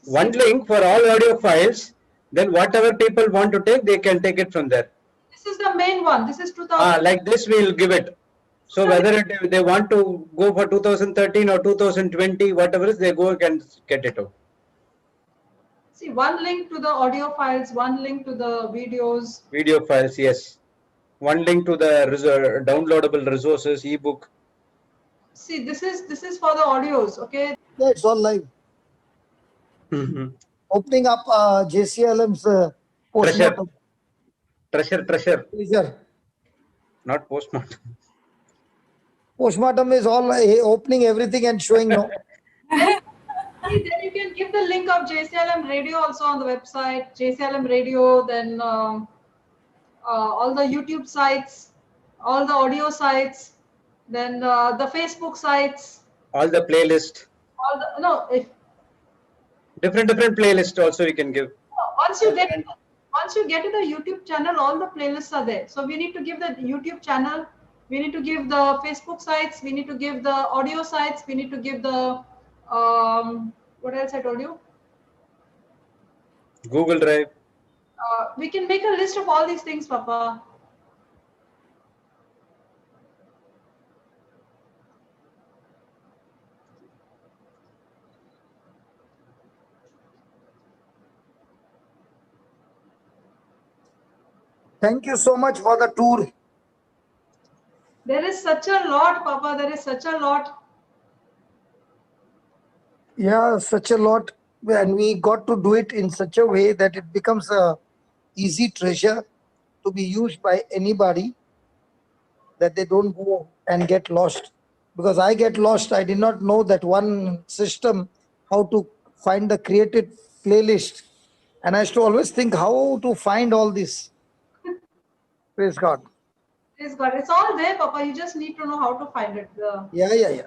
one link for all audio files, then whatever people want to take, they can take it from there. This is the main one. This is 2000. Like this, we'll give it. So whether they want to go for 2013 or 2020, whatever is, they go and get it out. See, one link to the audio files, one link to the videos. Video files, yes. One link to the downloadable resources, ebook. See, this is for the audios. Okay. Yeah, it's all live. Opening up JCLM's postmortem. Treasure, Treasure. not postmortem. Postmortem is all opening everything and showing no. See, then you can give the link of JCLM radio also on the website. JCLM radio, then all the YouTube sites, all the audio sites, then the Facebook sites. All the playlist, All the no. If different playlist also we can give. once you get to the YouTube channel, all the playlists are there. So we need to give the YouTube channel. We need to give the Facebook sites. We need to give the audio sites. We need to give the what else I told you? Google Drive. We can make a list of all these things, Papa. Thank you so much for the tour. There is such a lot, Papa. There is such a lot. Yeah, such a lot. And we got to do it in such a way that it becomes a easy treasure to be used by anybody, that they don't go and get lost. Because I get lost. I did not know that one system, how to find the created playlist. And I used to always think how to find all this. Praise God. It's got. It's all there, Papa. You just need to know how to find it. Yeah.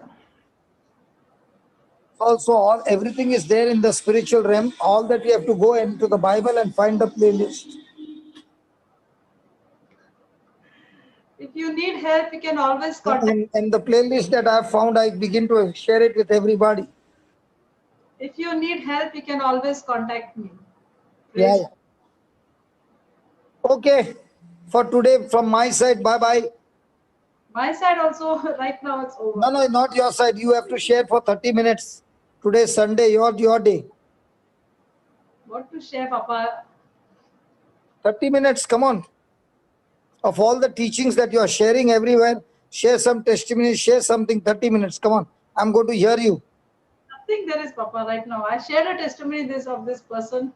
Also, all everything is there in the spiritual realm. All that we have to go into the Bible and find the playlist. If you need help, you can always contact. And the playlist that I have found, I begin to share it with everybody. If you need help, you can always contact me. Yeah, Praise yeah. Okay. For today, from my side, bye bye. my side also. Right now, it's over. No, not your side. You have to share for 30 minutes. Today, Sunday, your day. What to share, Papa? 30 minutes, come on. Of all the teachings that you are sharing everywhere, share some testimony, share something, 30 minutes. Come on. I'm going to hear you. Nothing there is, Papa. Right now, I shared a testimony of this person.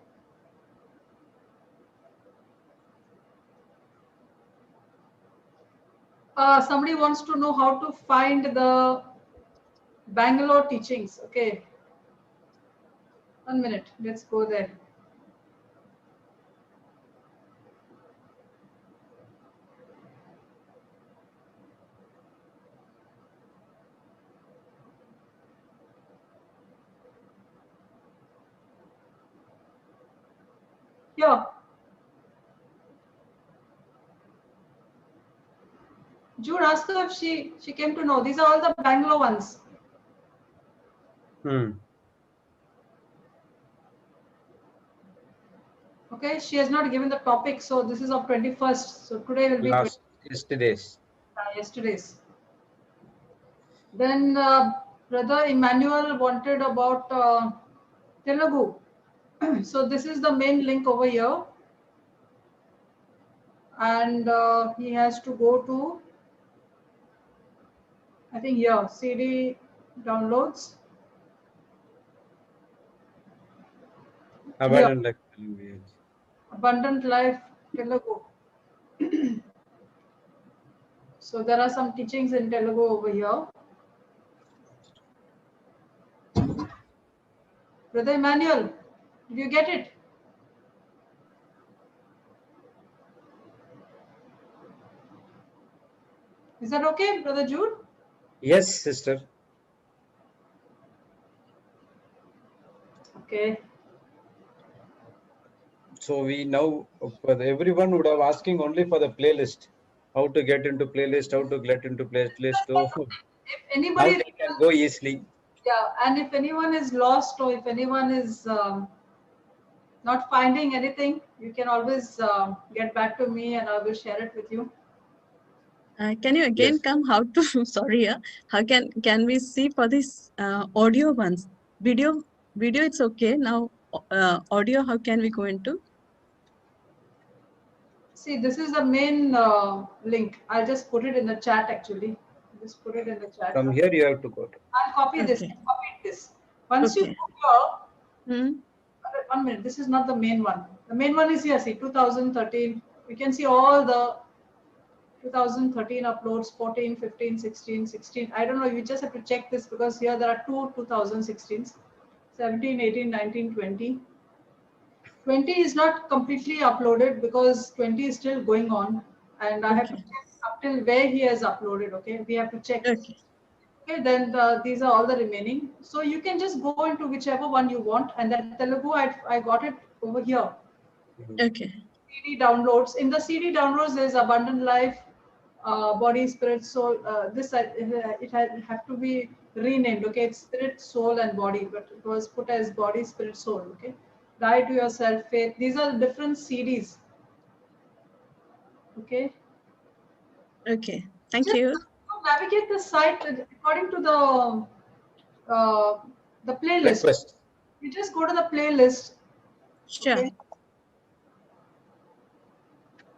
Somebody wants to know how to find the Bangalore teachings. Okay. 1 minute. Let's go there. Here. Jude, ask her if she came to know. These are all the Bangalore ones. Okay, she has not given the topic, so this is of 21st. So today will be Yesterday's. Yesterday's. Then Brother Emmanuel wanted about Telugu. So this is the main link over here. And he has to go to, I think here, CD downloads. Abandoned Life Telugu. Abundant Life Telugu. So there are some teachings in Telugu over here. Brother Emmanuel, did you get it? Is that okay, Brother Jude? Yes, sister. Okay. So we now, everyone would have asking only for the playlist. How to get into playlist, how to get into playlist. So If now anybody, they can go easily. yeah, and if anyone is lost or if anyone is not finding anything, you can always get back to me and I will share it with you. Can you again Yes. come how to sorry how can we see for this audio ones? Video it's okay. Now audio, how can we go into? See, this is the main link. I'll just put it in the chat actually. Just put it in the chat. From here you have to go to. I'll copy this. Okay. I copied this. Once you Okay. go here, Hmm. 1 minute. This is not the main one. The main one is here. See, 2013. You can see all the 2013 uploads, 14, 15, 16, 16. I don't know. You just have to check this because here there are two 2016s, 17, 18, 19, 20. 20 is not completely uploaded because 20 is still going on. And I have to Okay. check up till where he has uploaded. Okay. We have to check. Okay. Okay, then these are all the remaining. So you can just go into whichever one you want. And that Telugu, I got it over here. Okay. CD downloads. In the CD downloads, there's Abundant Life, Body, Spirit, Soul. It have to be renamed. Okay, it's Spirit, Soul, and Body, but it was put as Body, Spirit, Soul. Okay, Die to Yourself, Faith. These are different CDs. Okay. Okay. Thank Just you. navigate the site according to the playlist. Request. You just go to the playlist. Sure. Okay.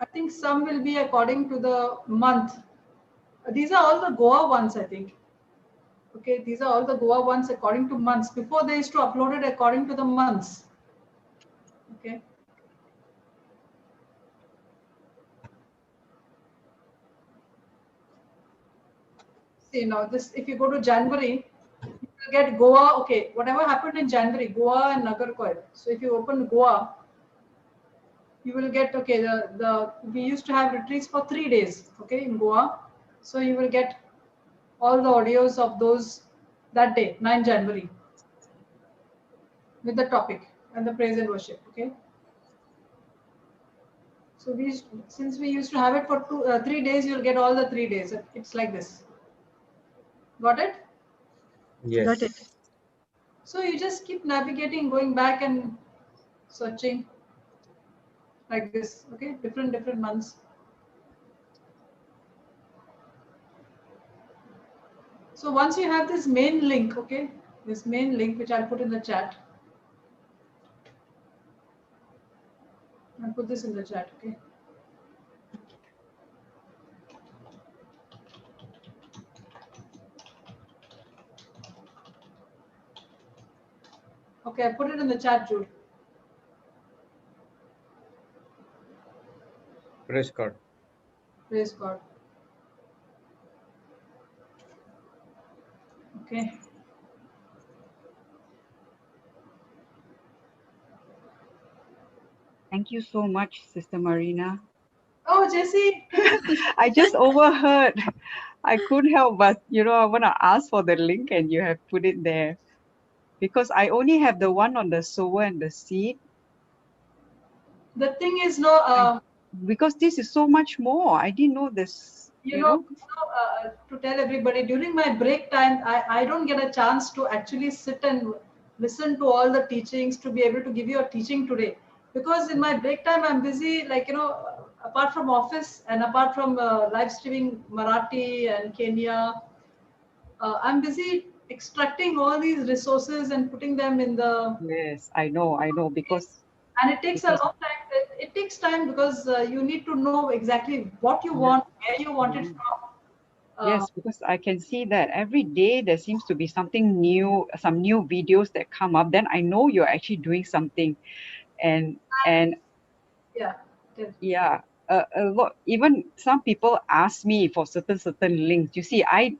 I think some will be according to the month. These are all the Goa ones, I think. Okay, these are all the Goa ones according to months. Before they used to upload it according to the months. Okay. See now this, if you go to January, you will get Goa. Okay, whatever happened in January, Goa and Nagarkoil. So if you open Goa, you will get, okay, we used to have retreats for 3 days, okay, in Goa. So you will get all the audios of those that day, 9 January, with the topic and the praise and worship, okay. So since we used to have it for 3 days, you'll get all the 3 days. It's like this. Got it? Got it. Yes. So you just keep navigating, going back and searching like this, okay, different months. So once you have this main link, okay, this main link, which I'll put in the chat. I'll put this in the chat, okay. Okay, I put it in the chat, Jude. Praise God. Praise God. Okay. Thank you so much, Sister Marina. Oh, Jessie. I just overheard. I couldn't help but, I want to ask for the link and you have put it there. Because I only have the one on the sower and the seed. The thing is, no, Because this is so much more. I didn't know this, to tell everybody, during my break time, I don't get a chance to actually sit and listen to all the teachings to be able to give you a teaching today. Because in my break time, I'm busy, apart from office and apart from live streaming Marathi and Kenya, I'm busy extracting all these resources and putting them in the. Yes, I know, because And it takes a long time. It takes time because you need to know exactly what you want, where you want it from. Yes, because I can see that every day there seems to be something new, some new videos that come up. Then I know you're actually doing something, and Yeah. yeah, a lot. Even some people ask me for certain links. You see, I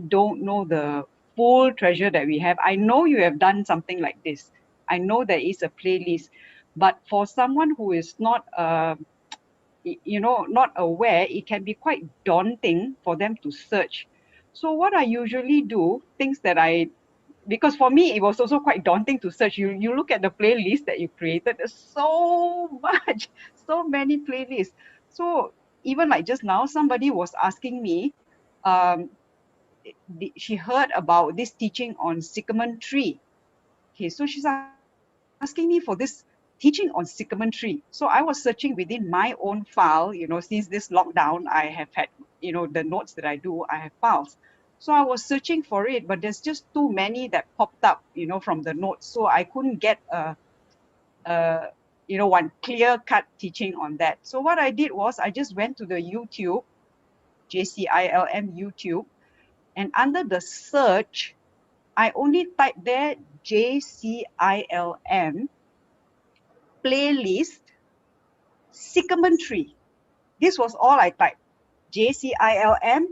don't know the full treasure that we have. I know you have done something like this. I know there is a playlist, but for someone who is not not aware, it can be quite daunting for them to search. So what I usually do, things that because for me it was also quite daunting to search. You look at the playlist that you created, there's so much, so many playlists. So even like just now, somebody was asking me, um, she heard about this teaching on sycamore tree. Okay, so she's asking me for this teaching on sycamore tree. So I was searching within my own file, since this lockdown, I have had, the notes that I do, I have files. So I was searching for it, but there's just too many that popped up, from the notes. So I couldn't get one clear cut teaching on that. So what I did was I just went to the YouTube, JCILM YouTube, and under the search, I only typed there JCILM playlist sycamore tree. This was all I typed. JCILM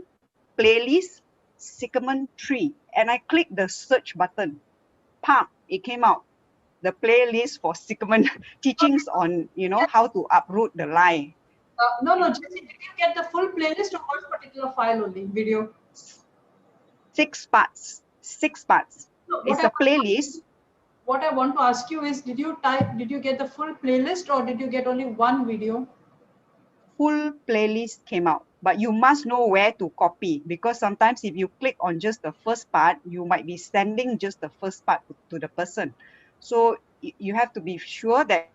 playlist sycamore tree. And I clicked the search button. Pam, it came out. The playlist for sycamore teachings on, how to uproot the lie. No, Jesse, did you get the full playlist or one particular file only, video? 6 parts. 6 parts. No, It's a playlist. What I want to ask you is, did you get the full playlist or did you get only one video? Full playlist came out, but you must know where to copy, because sometimes if you click on just the first part, you might be sending just the first part to the person. So you have to be sure that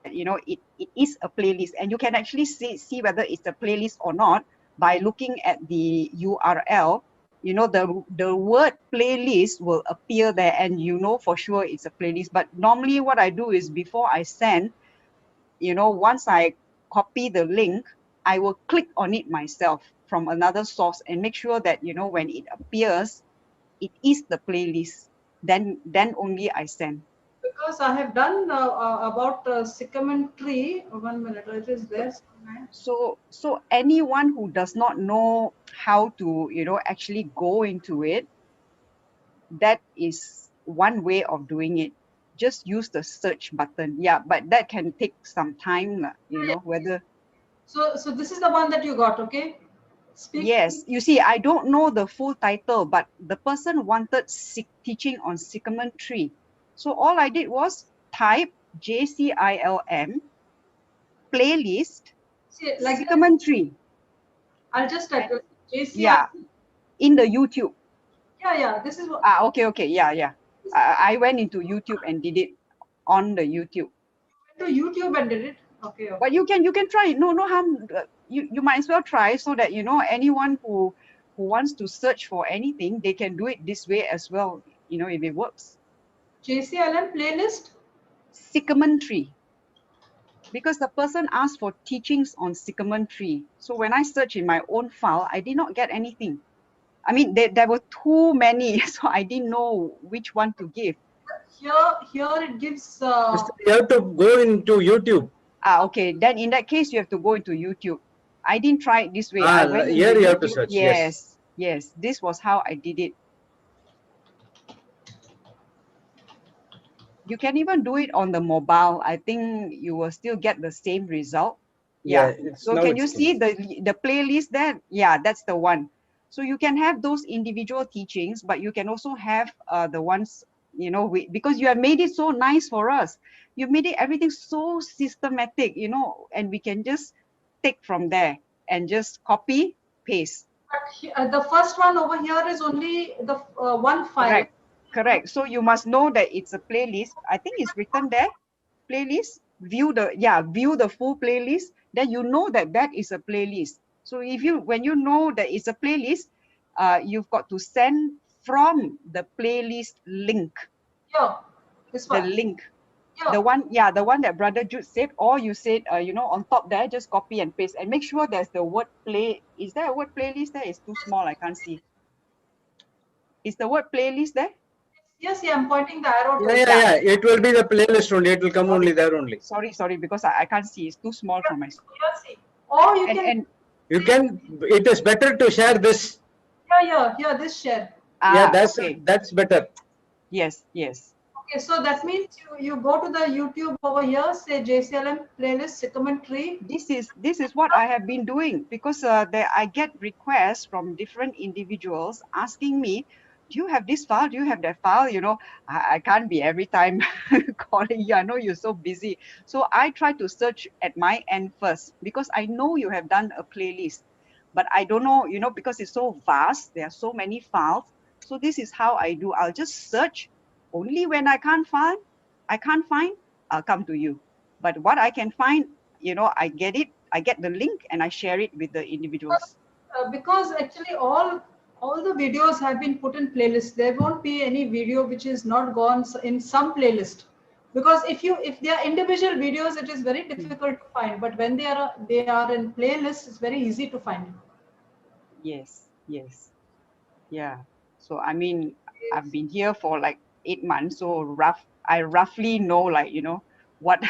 it is a playlist, and you can actually see whether it's a playlist or not by looking at the URL. The word playlist will appear there, and for sure it's a playlist. But normally what I do is, before I send, once I copy the link, I will click on it myself from another source and make sure that, you know, when it appears, it is the playlist. Then only I send. Because I have done about sycamore tree. 1 minute, it is there somewhere. So anyone who does not know how to, you know, actually go into it, that is one way of doing it. Just use the search button. Yeah, but that can take some time, you know, whether. So this is the one that you got, okay? Speak. Yes, you see, I don't know the full title, but the person wanted teaching on sycamore tree. So all I did was type JCILM playlist See, like that, sycamore tree. I'll just type it. JCI. Yeah, in the YouTube. Yeah. This is what. Okay. Yeah. I went into YouTube and did it on the YouTube. To YouTube and did it. Okay. But you can try it. No harm. You might as well try, so that, you know, anyone who wants to search for anything, they can do it this way as well, you know, if it works. JCLM playlist. Sycamore tree, because the person asked for teachings on sycamore tree. So when I search in my own file, I did not get anything. I mean, there were too many, so I didn't know which one to give. Here it gives. You have to go into YouTube. Okay. Then in that case, you have to go into YouTube. I didn't try it this way. I went Here into you have to YouTube. search. Yes. This was how I did it. You can even do it on the mobile. I think you will still get the same result. Yeah. So can you see the playlist there? Yeah, that's the one. So you can have those individual teachings, but you can also have the ones, you know, because you have made it so nice for us. You made it everything so systematic, you know, and we can just take from there and just copy, paste. But the first one over here is only the one file. Correct. So you must know that it's a playlist. I think it's written there. Playlist. View the full playlist. Then you know that is a playlist. So when you know that it's a playlist, you've got to send from the playlist link. Yeah, this one. The link. Yeah. The one that Brother Jude said, or you said, you know, on top there, just copy and paste and make sure there's the word play. Is there a word playlist there? It's too small. I can't see. Is the word playlist there? Yes, I'm pointing the arrow. Yeah. It will be the playlist only. It will come only there only. Sorry, because I can't see. It's too small for my screen. See. Or you can. You can. It is better to share this. Yeah. This share. That's better. Yes. Okay, so that means you go to the YouTube over here, say JCLM playlist sycamore tree. This is what I have been doing, because I get requests from different individuals asking me, do you have this file? Do you have that file? You know, I can't be every time calling you. I know you're so busy. So I try to search at my end first, because I know you have done a playlist, but I don't know, you know, because it's so vast. There are so many files. So this is how I do. I'll just search. Only when I can't find, I'll come to you. But what I can find, you know, I get the link and I share it with the individuals. Because actually all the videos have been put in playlists. There won't be any video which is not gone in some playlist. Because if they are individual videos, it is very difficult to find. But when they are in playlists, it's very easy to find. Yes. Yeah. So I mean, I've been here for like 8 months, so I roughly know, like, you know, what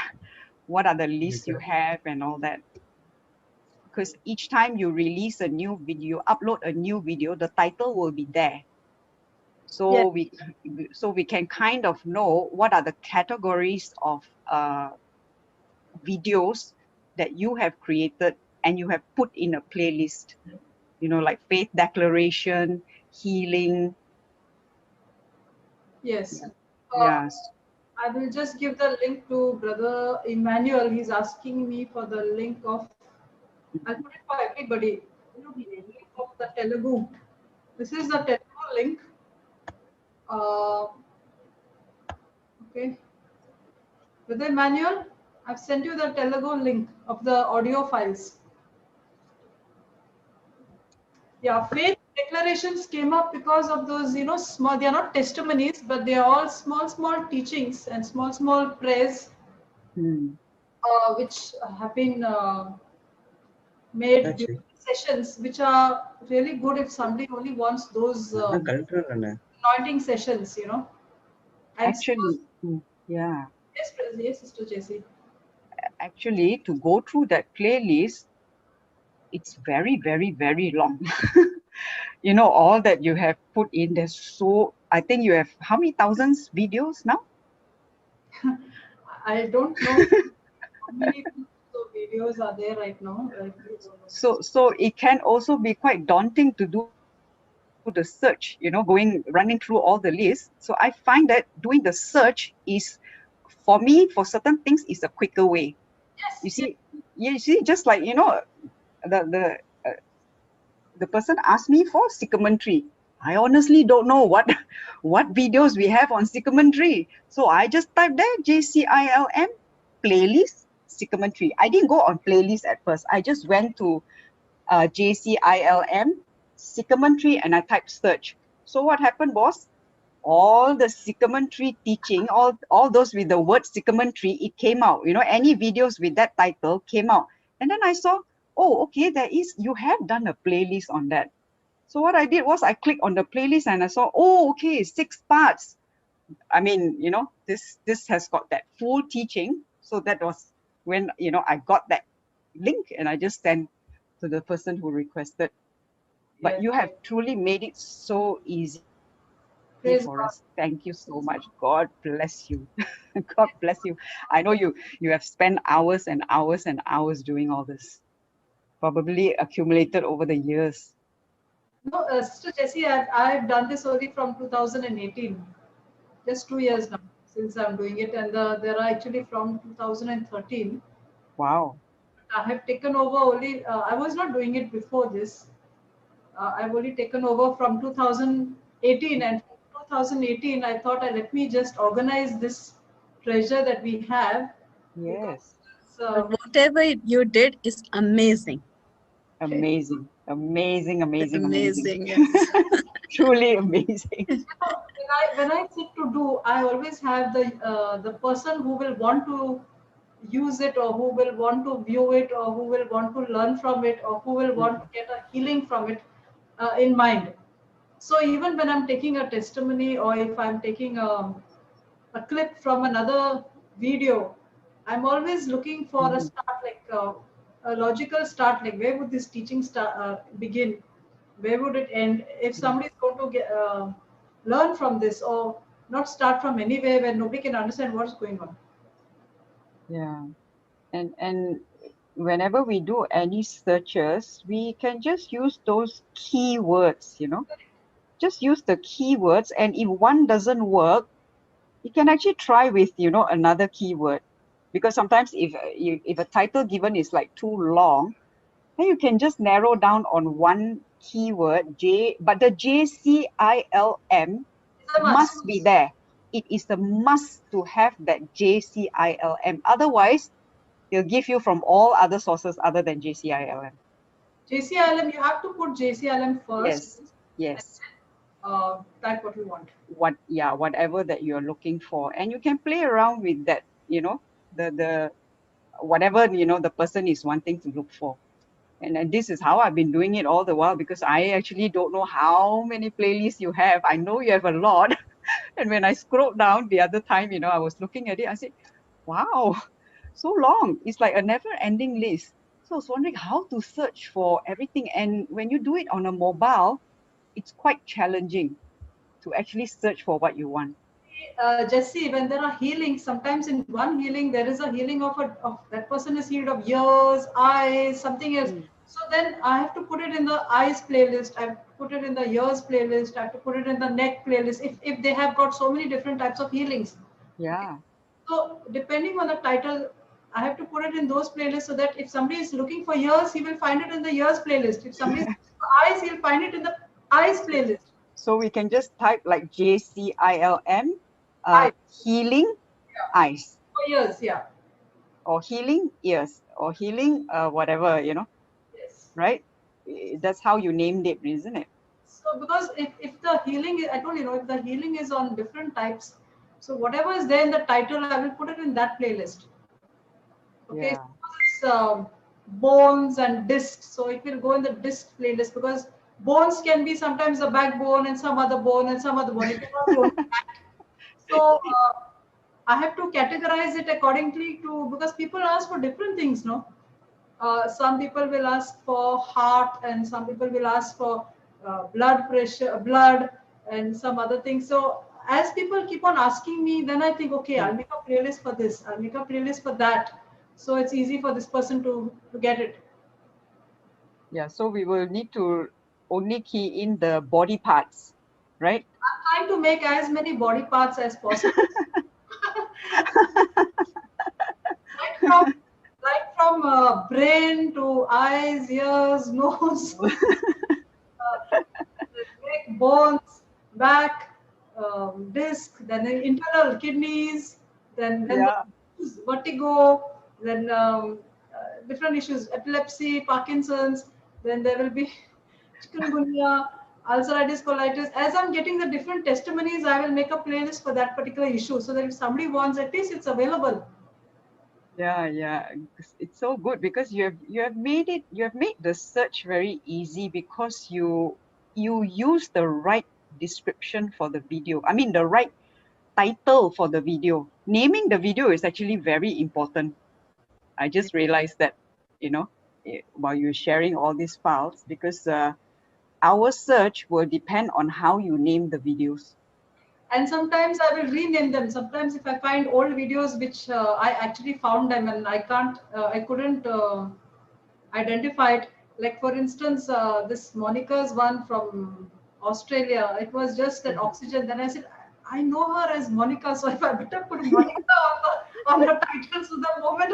are the lists you have and all that. Because each time you release a new video, upload a new video, the title will be there. So we can kind of know what are the categories of videos that you have created and you have put in a playlist. You know, like faith declaration, healing. Yes. Yes. I will just give the link to Brother Emmanuel. He's asking me for the link of. I'll put it for everybody. Link of the Telugu. This is the Telugu link. Okay. Brother Emmanuel, I've sent you the Telugu link of the audio files. Yeah, faith declarations came up because of those, you know, small, they are not testimonies, but they are all small teachings and small prayers, which have been made Actually. beauty sessions, which are really good if somebody only wants those anointing sessions, you know. And Actually, yeah. yes, Sister Jessie. Actually, to go through that playlist, it's very, very, very long. You know, all that you have put in, there's so, I think you have how many thousands videos now? I don't know how many videos are there right now. I really don't know. So it can also be quite daunting to do the search, you know, running through all the lists. So I find that doing the search is, for me, for certain things, is a quicker way. Yes, You yes. see, just like, you know, the the person asked me for sycamore tree. I honestly don't know what what videos we have on sycamore tree. So I just typed there JCILM playlist sycamore tree. I didn't go on playlist at first. I just went to JCILM sycamore tree and I typed search. So what happened was, all the sycamore tree teaching, all those with the word sycamore tree, it came out. You know, any videos with that title came out. And then I saw, oh, okay, you have done a playlist on that. So what I did was I clicked on the playlist and I saw, oh, okay, 6 parts. I mean, you know, this has got that full teaching. So that was when, you know, I got that link and I just sent to the person who requested. But Yes, you have yes. truly made it so easy Praise for God. us. Thank you so much. God bless you. God bless you. I know you have spent hours and hours and hours doing all this, probably accumulated over the years. No, Sister Jessie, I've done this only from 2018. Just 2 years now since I'm doing it, and there are actually from 2013. Wow. I have taken over only. I was not doing it before this. I've only taken over from 2018, and from 2018, I thought, let me just organize this treasure that we have, because Yes. uh, Whatever you did is amazing. Amazing. Amazing, amazing, amazing. Amazing, yes. Truly amazing. when I sit to do, I always have the person who will want to use it, or who will want to view it, or who will want to learn from it, or who will want to get a healing from it in mind. So even when I'm taking a testimony, or if I'm taking a clip from another video, I'm always looking for a start, like a logical start, like where would this teaching start begin, where would it end, if somebody is going to learn from this, or not start from anywhere where nobody can understand what's going on. Yeah. And whenever we do any searches, we can just use those keywords, you know. Just use the keywords, and if one doesn't work, you can actually try with, you know, another keyword. Because sometimes if a title given is like too long, then you can just narrow down on one keyword, but the JCILM It's a must. must be there. It is a must to have that JCILM. Otherwise, they'll give you from all other sources other than JCILM. JCILM, you have to put JCILM first, Yes, yes. type what you want. Whatever that you're looking for. And you can play around with that, you know, the whatever, you know, the person is wanting to look for. And this is how I've been doing it all the while, because I actually don't know how many playlists you have. I know you have a lot. And when I scrolled down the other time, you know, I was looking at it, I said, wow, so long. It's like a never ending list. So I was wondering how to search for everything. And when you do it on a mobile, it's quite challenging to actually search for what you want. Jesse, when there are healings, sometimes in one healing there is a healing of that person is healed of ears, eyes, something else. So then I have to put it in the eyes playlist. I have to put it in the ears playlist. I have to put it in the neck playlist. If they have got so many different types of healings, Yeah. so depending on the title, I have to put it in those playlists, so that if somebody is looking for ears, he will find it in the ears playlist. If somebody is looking for eyes, he'll find it in the eyes playlist. So we can just type like JCILM, Eyes, healing eyes, for ears, yeah. or healing ears, or healing whatever, you know, Yes. right? That's how you named it, isn't it? So because if the healing, I told you, know, if the healing is on different types, so whatever is there in the title, I will put it in that playlist. Okay, Yeah. suppose it's bones and discs. So it will go in the disc playlist, because bones can be sometimes a backbone and some other bone and some other bone. It cannot be only that. So I have to categorize it accordingly to, because people ask for different things, no? Some people will ask for heart, and some people will ask for blood pressure, blood, and some other things. So as people keep on asking me, then I think, okay, I'll make a playlist for this, I'll make a playlist for that. So it's easy for this person to get it. Yeah, so we will need to only key in the body parts, right? I'm trying to make as many body parts as possible. right from brain to eyes, ears, nose, neck, bones, back, disc, then the internal kidneys, then Yeah. the vertigo, then different issues, epilepsy, Parkinson's, then there will be chikungunya, ulcerative colitis. As I'm getting the different testimonies, I will make a playlist for that particular issue, so that if somebody wants, at least it's available. Yeah, yeah. It's so good because you have made the search very easy because you use the right description for the video. I mean the right title for the video. Naming the video is actually very important. I just realized that, while you're sharing all these files, because our search will depend on how you name the videos. And sometimes I will rename them. Sometimes if I find old videos which I actually found them and I couldn't identify it. Like for instance, this Monica's one from Australia, it was just that oxygen. Then I said, I know her as Monica, so if I better put Monica on the title. So the moment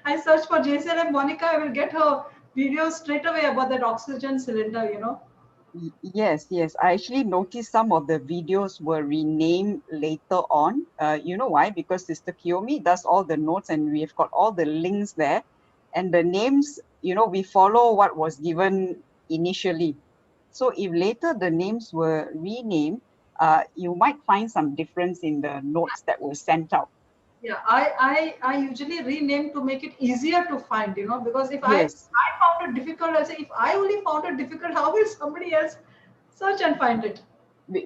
I search for JCLM Monica, I will get her video straight away about that oxygen cylinder. Yes, yes. I actually noticed some of the videos were renamed later on. You know why? Because Sister Kiyomi does all the notes and we've got all the links there. And the names, we follow what was given initially. So if later the names were renamed, you might find some difference in the notes that were sent out. Yeah, I usually rename to make it easier to find, because if Yes. I found it difficult, I say, if I only found it difficult, how will somebody else search and find it?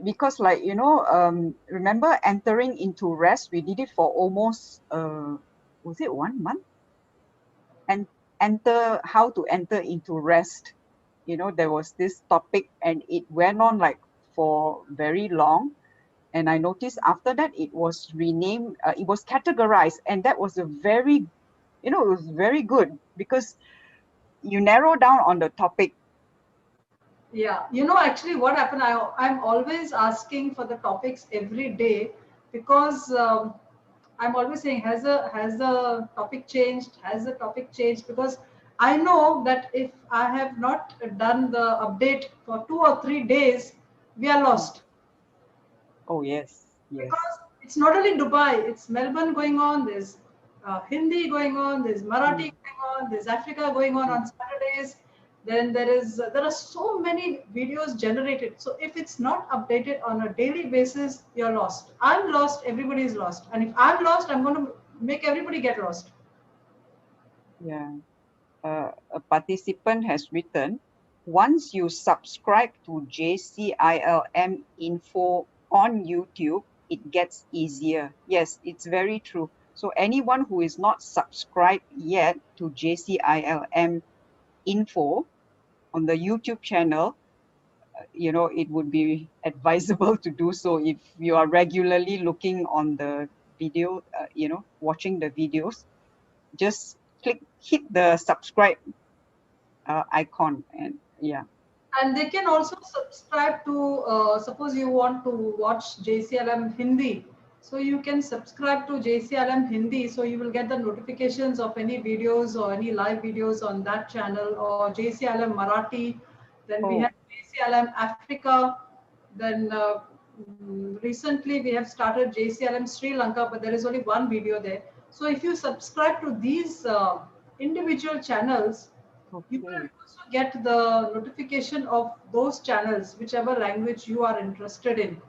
Because remember entering into rest, we did it for almost, was it 1 month? And how to enter into rest. There was this topic and it went on like for very long. And I noticed after that it was renamed, it was categorized, and that was it was very good because you narrow down on the topic. Yeah, actually what happened, I'm always asking for the topics every day, because I'm always saying, has the topic changed? Has the topic changed? Because I know that if I have not done the update for 2 or 3 days, we are lost. Oh, yes, Because yes. it's not only Dubai, it's Melbourne going on, there's Hindi going on, there's Marathi Mm, going on, there's Africa going on Saturdays. Then there are so many videos generated. So if it's not updated on a daily basis, you're lost. I'm lost, everybody is lost. And if I'm lost, I'm going to make everybody get lost. yeah. A participant has written, once you subscribe to JCILM info on YouTube, it gets easier. Yes, it's very true. So anyone who is not subscribed yet to JCILM info on the YouTube channel, it would be advisable to do so if you are regularly looking on the video, watching the videos. Just hit the subscribe icon, and yeah. And they can also subscribe to, suppose you want to watch JCLM Hindi. So you can subscribe to JCLM Hindi. So you will get the notifications of any videos or any live videos on that channel, or JCLM Marathi. Then we Oh, have JCLM Africa. Then recently we have started JCLM Sri Lanka, but there is only one video there. So if you subscribe to these individual channels, you will okay. also get the notification of those channels, whichever language you are interested in.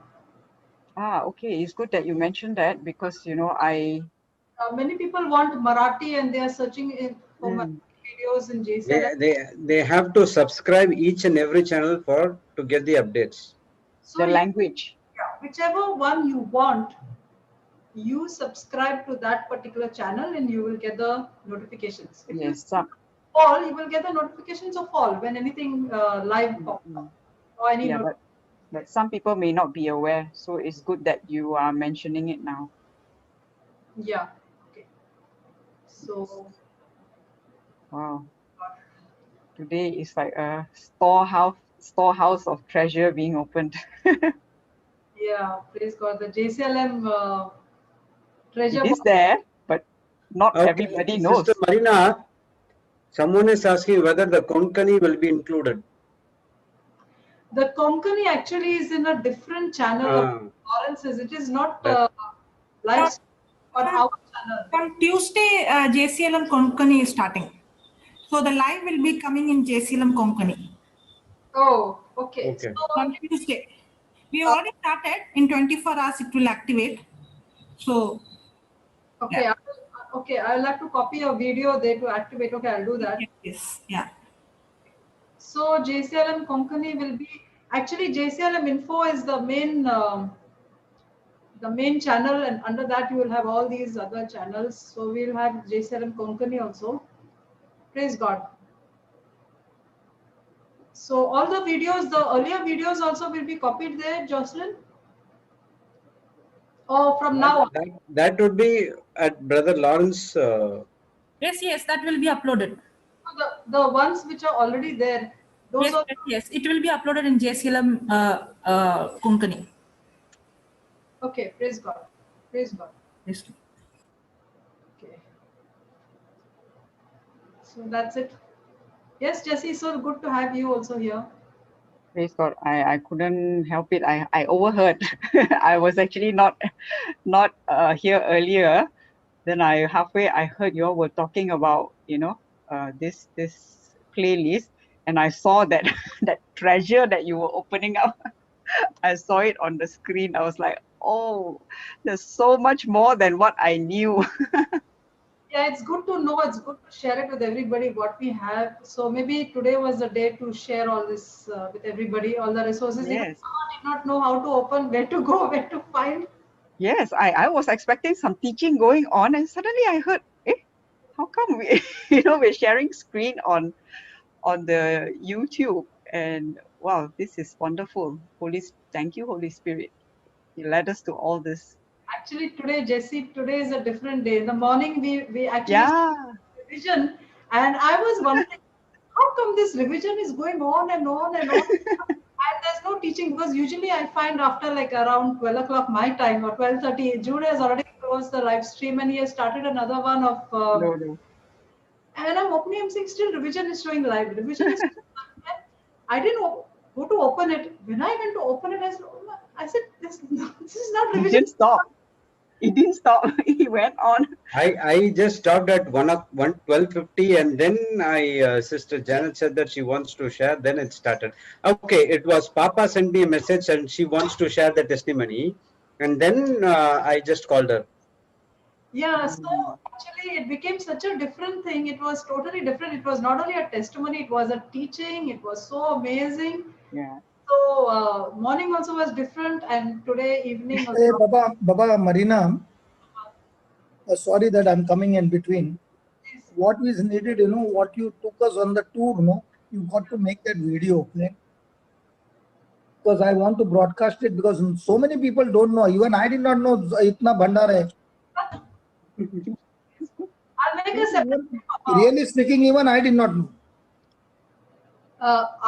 Okay, it's good that you mentioned that because I Many people want Marathi and they are searching for mm, Marathi videos in JCLM. They have to subscribe each and every channel to get the updates. So The you- language. yeah, whichever one you want, you subscribe to that particular channel and you will get the notifications. If you Yes. Some, all, you will get the notifications of all when anything live pops up or any yeah, but some people may not be aware. So it's good that you are mentioning it now. yeah. Okay. So Wow. Today is like a storehouse of treasure being opened. yeah, praise God. The JCLM treasure It is box. there, but not Okay, everybody knows. Sister Marina, someone is asking whether the Konkani will be included. The Konkani actually is in a different channel of Ah. Lawrence's. It is not That- live on our channel. From Tuesday, JCLM Konkani is starting. So the live will be coming in JCLM Konkani Oh, okay. Okay. from Tuesday. We already started. In 24 hours, it will activate. So Okay, Yeah. okay. I'll have to copy a video there to activate. Okay, I'll do that. yes, yeah. So JCLM Konkani will be actually JCLM Info is the main channel, and under that you will have all these other channels. So we'll have JCLM Konkani also. Praise God. So all the videos, the earlier videos also will be copied there, Jocelyn. Oh, from now on. That would be at Brother Lawrence. Yes, that will be uploaded. So the ones which are already there, those are Yes, it will be uploaded in JCLM Konkani. okay. Praise God. Praise God. Yes. Okay. So that's it. Yes, Jesse, so good to have you also here. Praise God. I couldn't help it. I overheard. I was actually not here earlier. Then I heard you all were talking about, this playlist, and I saw that that treasure that you were opening up. I saw it on the screen. I was like, oh, there's so much more than what I knew. Yeah, it's good to know. It's good to share it with everybody what we have. So maybe today was the day to share all this with everybody, all the resources. Even Yes. someone did not know how to open, where to go, where to find. Yes, I was expecting some teaching going on, and suddenly I heard, how come we, we're sharing screen on the YouTube, and wow, this is wonderful. Thank you, Holy Spirit. You led us to all this. Actually, today, Jesse, today is a different day. In the morning, we actually Yeah, started revision, and I was wondering how come this revision is going on and on and on. And there's no teaching because usually I find after like around 12 o'clock my time or 12:30, Jude has already closed the live stream and he has started another one of. no. And I'm opening, I'm saying still revision is showing live. Revision is. I didn't go to open it. When I went to open it, I said, this is not It revision. didn't stop. It didn't stop. He went on. I just stopped at 12:50, and then Sister Janet said that she wants to share. Then it started. Okay, it was Papa sent me a message and she wants to share the testimony, and then I just called her. Yeah, so actually it became such a different thing. It was totally different. It was not only a testimony, it was a teaching. It was so amazing. Yeah. So morning also was different, and today evening Hey, also. Baba Marina, sorry that I'm coming in between. What is needed, what you took us on the tour, you got to make that video, okay? Because I want to broadcast it because so many people don't know. Even I did not know itna bhandar hai. I'll make a separate Really speaking, even I did not know.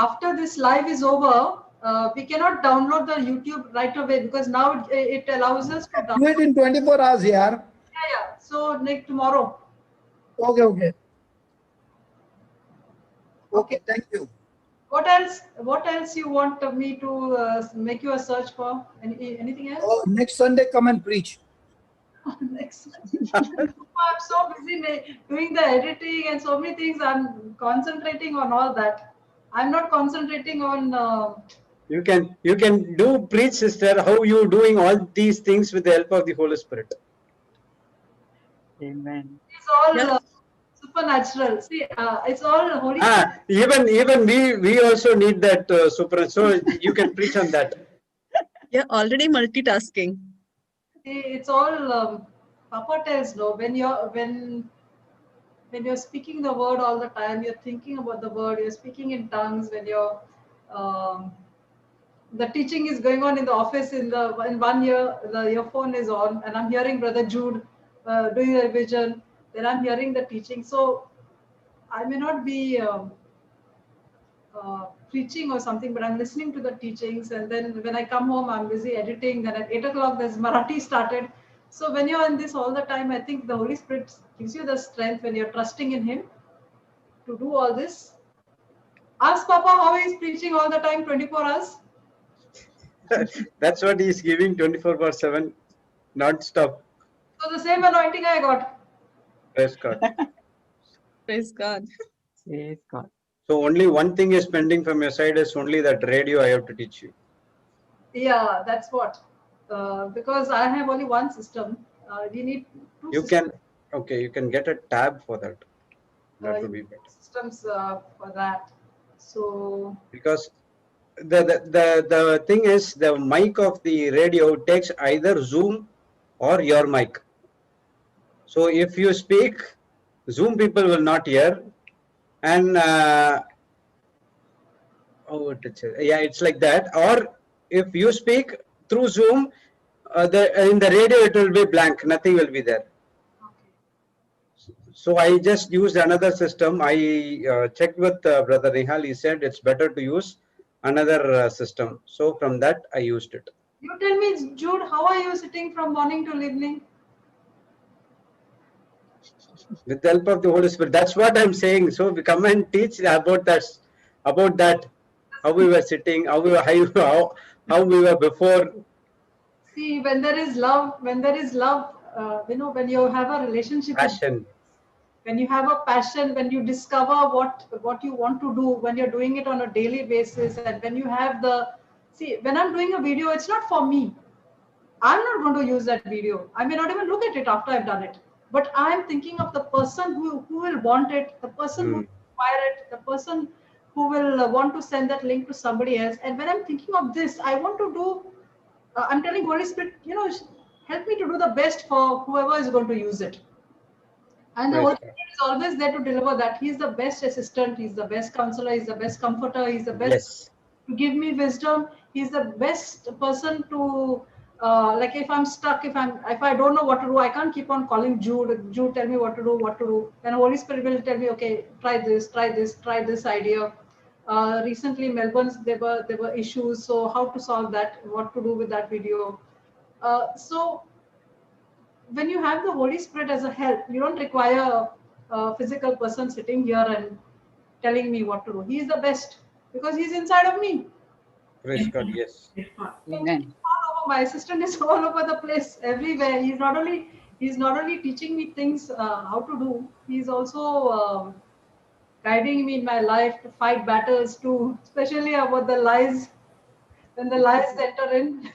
after this live is over, we cannot download the YouTube right away because now it allows us to Do download. it in 24 hours, yaar. Yeah. So tomorrow. Okay. Okay, thank you. What else? What else you want me to make you a search for? Anything else? Oh, next Sunday, come and preach. Next. I'm so busy doing the editing and so many things. I'm concentrating on all that. I'm not concentrating on. You can do preach, sister. How you doing all these things with the help of the Holy Spirit? Amen. It's all Yes. Supernatural. See, it's all Holy Even we also need that super. So you can preach on that. You're already multitasking. See, it's all Papa tells no. When you're speaking the word all the time, you're thinking about the word. You're speaking in tongues. When you're the teaching is going on in the office in 1 year, the earphone is on, and I'm hearing Brother Jude doing the revision. Then I'm hearing the teaching. So I may not be preaching or something, but I'm listening to the teachings. And then when I come home, I'm busy editing. Then at 8 o'clock, there's Marathi started. So when you're in this all the time, I think the Holy Spirit gives you the strength when you're trusting in Him to do all this. Ask Papa how he's preaching all the time, 24 hours. That's what he's giving 24/7, non-stop. So the same anointing I got. Praise God. Praise God. Praise God. So only one thing is pending from your side is only that radio I have to teach you. Yeah, that's what. Because I have only one system. We need two You systems. can, okay, you can get a tab for that. That would be better. Systems for that. So Because the thing is, the mic of the radio takes either Zoom or your mic. So if you speak, Zoom people will not hear, and it's like that. Or if you speak through Zoom, in the radio it will be blank, nothing will be there. So I just used another system. I checked with Brother Nihal. He said it's better to use another system. So from that I used it. you tell me, Jude, how are you sitting from morning till evening? With the help of the Holy Spirit. That's what I'm saying. So we come and teach about that, how we were sitting, how we were before. See, when there is love, when when you have a relationship, Passion. when you have a passion, when you discover what you want to do, when you're doing it on a daily basis, and when you have when I'm doing a video, it's not for me. I'm not going to use that video. I may not even look at it after I've done it. But I'm thinking of the person who will want it, the person who will require it, the person who will want to send that link to somebody else. And when I'm thinking of this, I want to do, I'm telling Holy Spirit, help me to do the best for whoever is going to use it. And the Praise Holy God. Spirit is always there to deliver that. He's the best assistant, he's the best counselor, he's the best comforter, he's the best Yes. to give me wisdom. He's the best person to like if I'm stuck, if I don't know what to do, I can't keep on calling Jude. Jude, tell me what to do. Then Holy Spirit will tell me, okay, try this idea. Recently, Melbourne, there were issues, so how to solve that, what to do with that video. So when you have the Holy Spirit as a help, you don't require a physical person sitting here and telling me what to do. He is the best because he's inside of me. Praise God. Yes. Amen. My assistant is all over the place, everywhere. He's not only teaching me things how to do. He's also guiding me in my life to fight battles too, especially about the lies. When the lies enter in,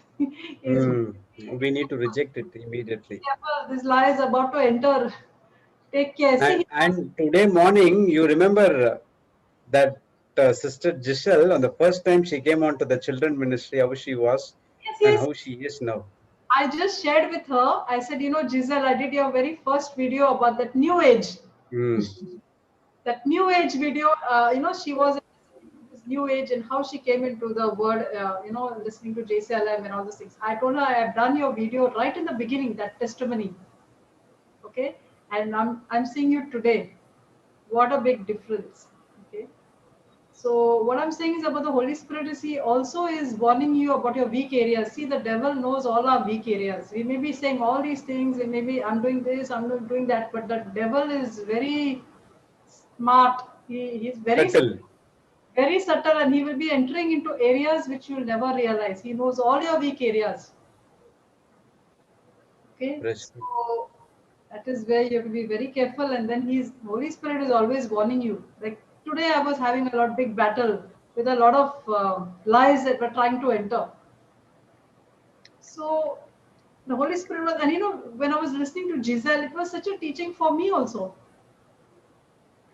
he's We need to reject it immediately. careful. This lie is about to enter. Take care. See, And today morning, you remember that Sister Giselle, on the first time she came onto the children ministry, how she was and yes. how she is now. I just shared with her. I said, Giselle, I did your very first video about that new age. That new age video, she was in this new age and how she came into the word, listening to JCLM and all those things. I told her, I have done your video right in the beginning, that testimony. Okay. And I'm seeing you today. What a big difference. Okay. So what I'm saying is about the Holy Spirit is He also is warning you about your weak areas. See, the devil knows all our weak areas. We may be saying all these things, and maybe I'm doing this, I'm not doing that, but the devil is very smart. He's very Subtle. very subtle, and he will be entering into areas which you'll never realize. He knows all your weak areas. Okay, so that is where you have to be very careful. And then Holy Spirit is always warning you. Like today, I was having a big battle with a lot of lies that were trying to enter. So the Holy Spirit was, and when I was listening to Giselle, it was such a teaching for me also.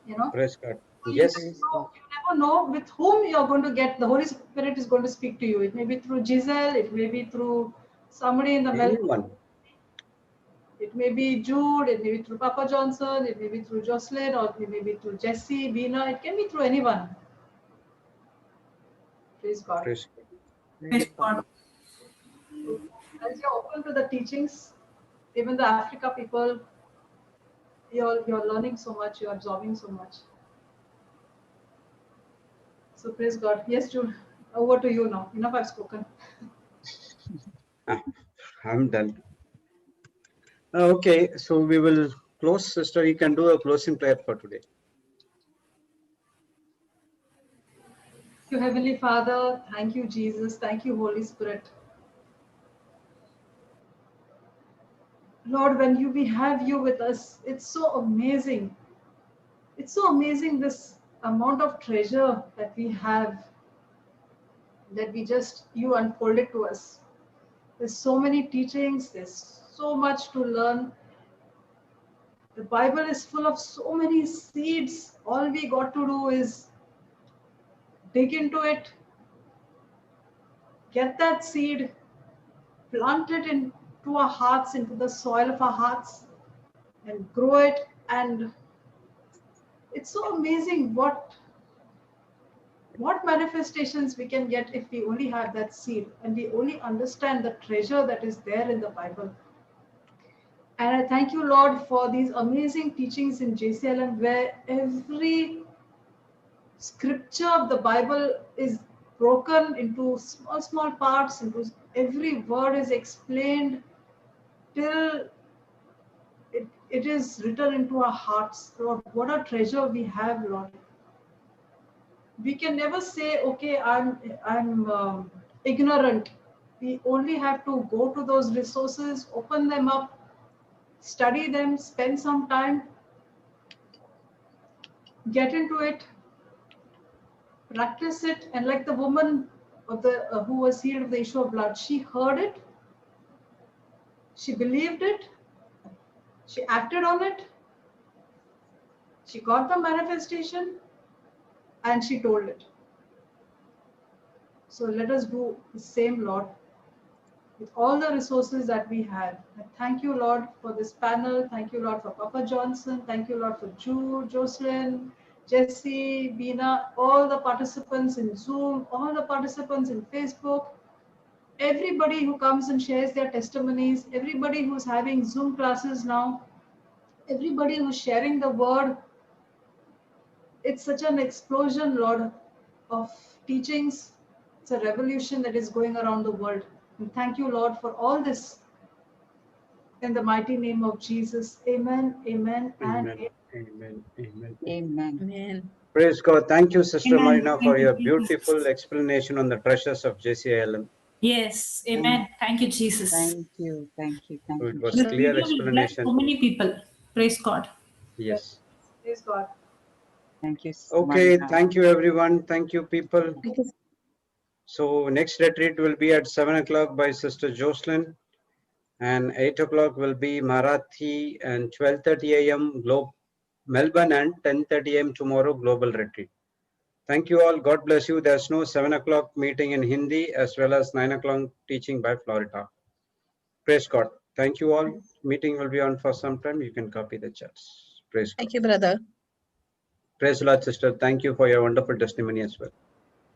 you know. Praise God. You Yes. never know with whom you're going to get. The Holy Spirit is going to speak to you. It may be through Giselle, it may be through somebody in the Melbourne. Anyone. It may be Jude, it may be through Papa Johnson, it may be through Jocelyn, or it may be through Jesse, Bina. It can be through anyone. Praise God. Praise God. Praise God. As you're open to the teachings, even the Africa people, you're learning so much, you're absorbing so much. So praise God. Yes, Jude, over to you now. Enough I've spoken. I'm done. Okay, so we will close. Sister, you can do a closing prayer for today. Thank you, Heavenly Father. Thank you, Jesus. Thank you, Holy Spirit. Lord, when we have you with us, it's so amazing. It's so amazing, this amount of treasure that we have, that you unfolded to us. There's so many teachings, there's so much to learn. The Bible is full of so many seeds. All we got to do is dig into it, get that seed, plant it into our hearts, into the soil of our hearts, and grow it. And it's so amazing what manifestations we can get if we only have that seed and we only understand the treasure that is there in the Bible. And I thank you, Lord, for these amazing teachings in JCLM, where every scripture of the Bible is broken into small parts, into every word is explained till it is written into our hearts. Lord, what a treasure we have, Lord. We can never say, okay, I'm ignorant. We only have to go to those resources, open them up, study them, spend some time, get into it, practice it. And like the woman of who was healed of the issue of blood, she heard it, she believed it, she acted on it, she got the manifestation, and she told it. So let us do the same, Lord, with all the resources that we have. And thank you, Lord, for this panel. Thank you, Lord, for Papa Johnson. Thank you, Lord, for Jude, Jocelyn, Jesse, Bina, all the participants in Zoom, all the participants in Facebook, everybody who comes and shares their testimonies, everybody who's having Zoom classes now, everybody who's sharing the word. It's such an explosion, Lord, of teachings. It's a revolution that is going around the world. And thank you, Lord, for all this. In the mighty name of Jesus. Amen, amen, and Amen. Amen. Amen. Amen. Amen. Praise God. Thank you, Sister Amen. Marina, Thank for you, your Jesus. beautiful explanation on the treasures of JCILM. Yes, amen. Thank you, Jesus. Thank you. Thank you. Thank So you. it was This Jesus. clear video will bless explanation. so many people. Praise God. Yes. praise God. Thank you, Okay. Marina. Thank you, everyone. Thank you, people. Thank you. So next retreat will be at 7 o'clock by Sister Jocelyn, and 8 o'clock will be Marathi, and 12:30 a.m. Melbourne, and 10:30 a.m. tomorrow Global Retreat. Thank you all. God bless you. There's no 7 o'clock meeting in Hindi as well as 9 o'clock teaching by Florida. Praise God. Thank you all. Meeting will be on for some time. You can copy the chats. Praise God. Thank you, brother. Praise the Lord, sister. Thank you for your wonderful testimony as well.